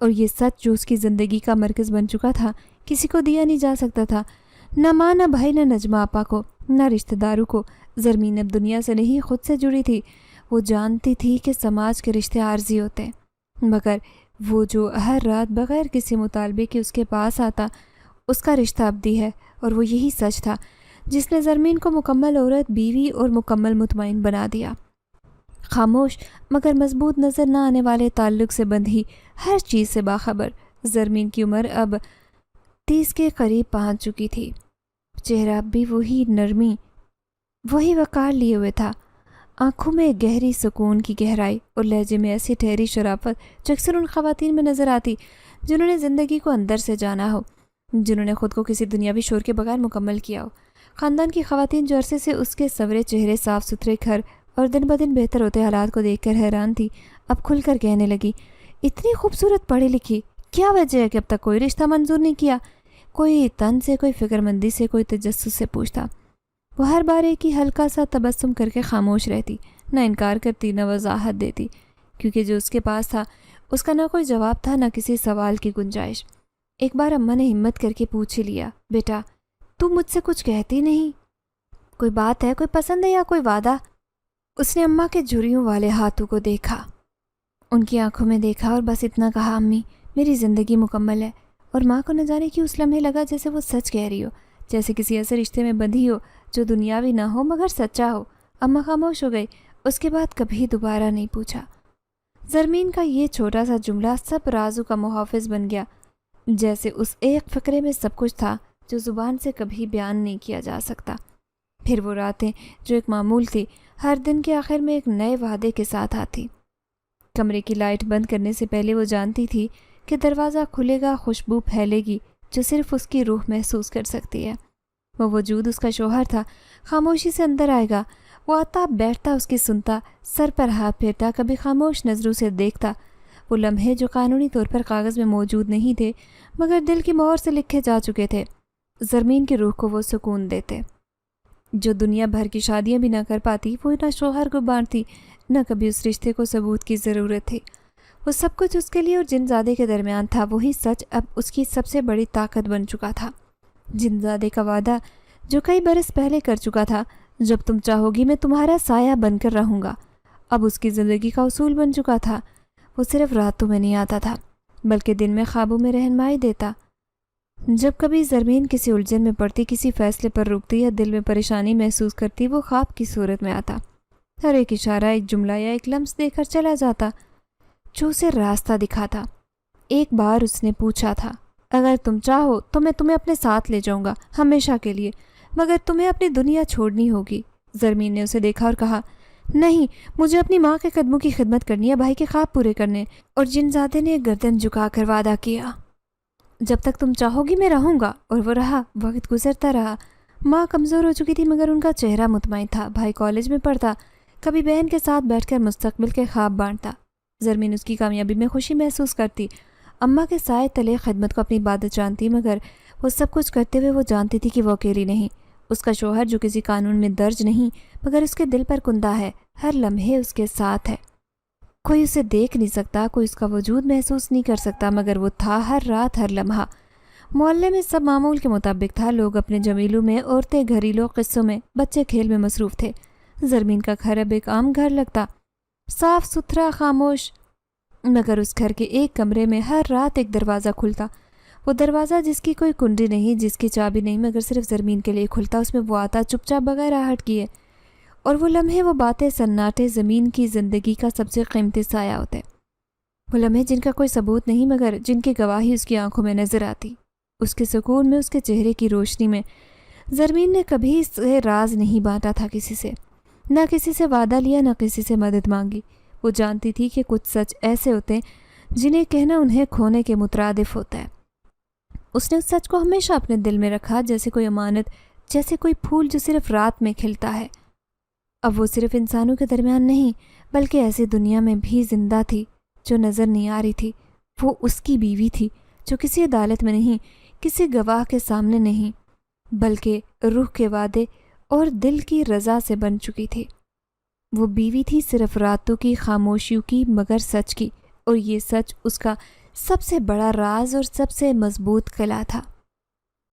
اور یہ سچ جو اس کی زندگی کا مرکز بن چکا تھا کسی کو دیا نہیں جا سکتا تھا، نہ ماں، نہ بھائی، نہ نجمہ آپا کو، نہ رشتہ داروں کو۔ زرمین اب دنیا سے نہیں، خود سے جڑی تھی۔ وہ جانتی تھی کہ سماج کے رشتے عارضی ہوتے ہیں، مگر وہ جو ہر رات بغیر کسی مطالبے کے اس کے پاس آتا، اس کا رشتہ ابدی ہے، اور وہ یہی سچ تھا جس نے زرمین کو مکمل عورت، بیوی اور مکمل مطمئن بنا دیا۔ خاموش مگر مضبوط نظر نہ آنے والے تعلق سے بندھی ہر چیز سے باخبر، زرمین کی عمر اب 30 کے قریب پہنچ چکی تھی۔ چہرہ اب بھی وہی نرمی، وہی وقار لیے ہوئے تھا، آنکھوں میں گہری سکون کی گہرائی، اور لہجے میں ایسی ٹھہری شرافت جو اکثر ان خواتین میں نظر آتی جنہوں نے زندگی کو اندر سے جانا ہو، جنہوں نے خود کو کسی دنیاوی شور کے بغیر مکمل کیا ہو۔ خاندان کی خواتین جو عرصے سے اس کے سورے چہرے، صاف ستھرے گھر اور دن بدن بہتر ہوتے حالات کو دیکھ کر حیران تھی، اب کھل کر کہنے لگی، اتنی خوبصورت، پڑھی لکھی، کیا وجہ ہے کہ اب تک کوئی رشتہ منظور نہیں کیا؟ کوئی تن سے، کوئی فکر مندی سے، کوئی تجسس سے پوچھتا، وہ ہر بار ایک ہی ہلکا سا تبسم کر کے خاموش رہتی، نہ انکار کرتی، نہ وضاحت دیتی، کیونکہ جو اس کے پاس تھا اس کا نہ کوئی جواب تھا، نہ کسی سوال کی گنجائش۔ ایک بار اماں نے ہمت کر کے پوچھ ہی لیا، بیٹا تو مجھ سے کچھ کہتی نہیں؟ کوئی بات ہے، کوئی پسند ہے یا کوئی وعدہ؟ اس نے اماں کے جھریوں والے ہاتھوں کو دیکھا، ان کی آنکھوں میں دیکھا، اور بس اتنا کہا، امی میری زندگی مکمل ہے۔ اور ماں کو نہ جانے کیوں اس لمحے لگا جیسے وہ سچ کہہ رہی ہو۔ جیسے کسی ایسے رشتے میں بندھی ہو جو دنیاوی نہ ہو مگر سچا ہو۔ اماں خاموش ہو گئی، اس کے بعد کبھی دوبارہ نہیں پوچھا۔ زرمین کا یہ چھوٹا سا جملہ سب رازوں کا محافظ بن گیا، جیسے اس ایک فقرے میں سب کچھ تھا جو زبان سے کبھی بیان نہیں کیا جا سکتا۔ پھر وہ راتیں جو ایک معمول تھی، ہر دن کے آخر میں ایک نئے وعدے کے ساتھ آتی۔ کمرے کی لائٹ بند کرنے سے پہلے وہ جانتی تھی کہ دروازہ کھلے گا، خوشبو پھیلے گی جو صرف اس کی روح محسوس کر سکتی ہے۔ وہ وجود اس کا شوہر تھا، خاموشی سے اندر آئے گا، وہ آتا بیٹھتا، اس کی سنتا، سر پر ہاتھ پھیرتا، کبھی خاموش نظروں سے دیکھتا۔ وہ لمحے جو قانونی طور پر کاغذ میں موجود نہیں تھے مگر دل کی مہر سے لکھے جا چکے تھے، زرمین کی روح کو وہ سکون دیتے جو دنیا بھر کی شادیاں بھی نہ کر پاتی۔ وہ نہ شوہر کو بانٹتی، نہ کبھی اس رشتے کو ثبوت کی ضرورت تھی۔ وہ سب کچھ اس کے لیے اور جن زادے کے درمیان تھا، وہی سچ اب اس کی سب سے بڑی طاقت بن چکا تھا۔ جن زادے کا وعدہ جو کئی برس پہلے کر چکا تھا، جب تم چاہو گی میں تمہارا سایہ بن کر رہوں گا، اب اس کی زندگی کا اصول بن چکا تھا۔ وہ صرف راتوں میں نہیں آتا تھا بلکہ دن میں خوابوں میں رہنمائی دیتا۔ جب کبھی زرمین کسی الجھن میں پڑتی، کسی فیصلے پر رکتی یا دل میں پریشانی محسوس کرتی، وہ خواب کی صورت میں آتا، ہر ایک اشارہ، ایک جملہ یا ایک لمس دے کر چلا جاتا جو اسے راستہ دکھاتا۔ ایک بار اس نے پوچھا تھا، اگر تم چاہو تو میں تمہیں اپنے ساتھ لے جاؤں گا ہمیشہ کے لیے، مگر تمہیں اپنی دنیا چھوڑنی ہوگی۔ زرمین نے اسے دیکھا اور کہا، نہیں، مجھے اپنی ماں کے قدموں کی خدمت کرنی ہے، بھائی کے خواب پورے کرنے۔ اور جنزادے نے گردن جھکا کر وعدہ کیا، جب تک تم چاہو گی میں رہوں گا۔ اور وہ رہا۔ وقت گزرتا رہا، ماں کمزور ہو چکی تھی مگر ان کا چہرہ مطمئن تھا، بھائی کالج میں پڑھتا، کبھی بہن کے ساتھ بیٹھ کر مستقبل کے خواب بانٹتا، زرمین اس کی کامیابی میں خوشی محسوس کرتی، اماں کے سائے تلے خدمت کو اپنی عبادت جانتی، مگر وہ سب کچھ کرتے ہوئے وہ جانتی تھی کہ وہ اکیلی نہیں۔ اس کا شوہر جو کسی قانون میں درج نہیں مگر اس کے دل پر کندہ ہے، ہر لمحے اس کے ساتھ ہے۔ کوئی اسے دیکھ نہیں سکتا، کوئی اس کا وجود محسوس نہیں کر سکتا، مگر وہ تھا ہر رات، ہر لمحہ۔ محلے میں سب معمول کے مطابق تھا، لوگ اپنے جمیلوں میں، عورتیں گھریلو قصوں میں، بچے کھیل میں مصروف تھے۔ زرمین کا گھر اب ایک عام گھر لگتا، صاف ستھرا، خاموش، مگر اس گھر کے ایک کمرے میں ہر رات ایک دروازہ کھلتا۔ وہ دروازہ جس کی کوئی کنڈی نہیں، جس کی چابی نہیں، مگر صرف زرمین کے لیے کھلتا۔ اس میں وہ آتا چپ چاپ بغیر آہٹ کیے، اور وہ لمحے، وہ باتیں، سناٹے زمین کی زندگی کا سب سے قیمتی سایہ ہوتے۔ وہ لمحے جن کا کوئی ثبوت نہیں مگر جن کی گواہی اس کی آنکھوں میں نظر آتی، اس کے سکون میں، اس کے چہرے کی روشنی میں۔ زرمین نے کبھی سے راز نہیں بانٹا تھا کسی سے، نہ کسی سے وعدہ لیا، نہ کسی سے مدد مانگی۔ وہ جانتی تھی کہ کچھ سچ ایسے ہوتے ہیں جنہیں کہنا انہیں کھونے کے مترادف ہوتا ہے۔ اس نے اس سچ کو ہمیشہ اپنے دل میں رکھا، جیسے کوئی امانت، جیسے کوئی پھول جو صرف رات میں کھلتا ہے۔ اب وہ صرف انسانوں کے درمیان نہیں بلکہ ایسی دنیا میں بھی زندہ تھی جو نظر نہیں آ رہی تھی۔ وہ اس کی بیوی تھی جو کسی عدالت میں نہیں، کسی گواہ کے سامنے نہیں، بلکہ روح کے وعدے اور دل کی رضا سے بن چکی تھی۔ وہ بیوی تھی صرف راتوں کی، خاموشیوں کی، مگر سچ کی، اور یہ سچ اس کا سب سے بڑا راز اور سب سے مضبوط قلعہ تھا۔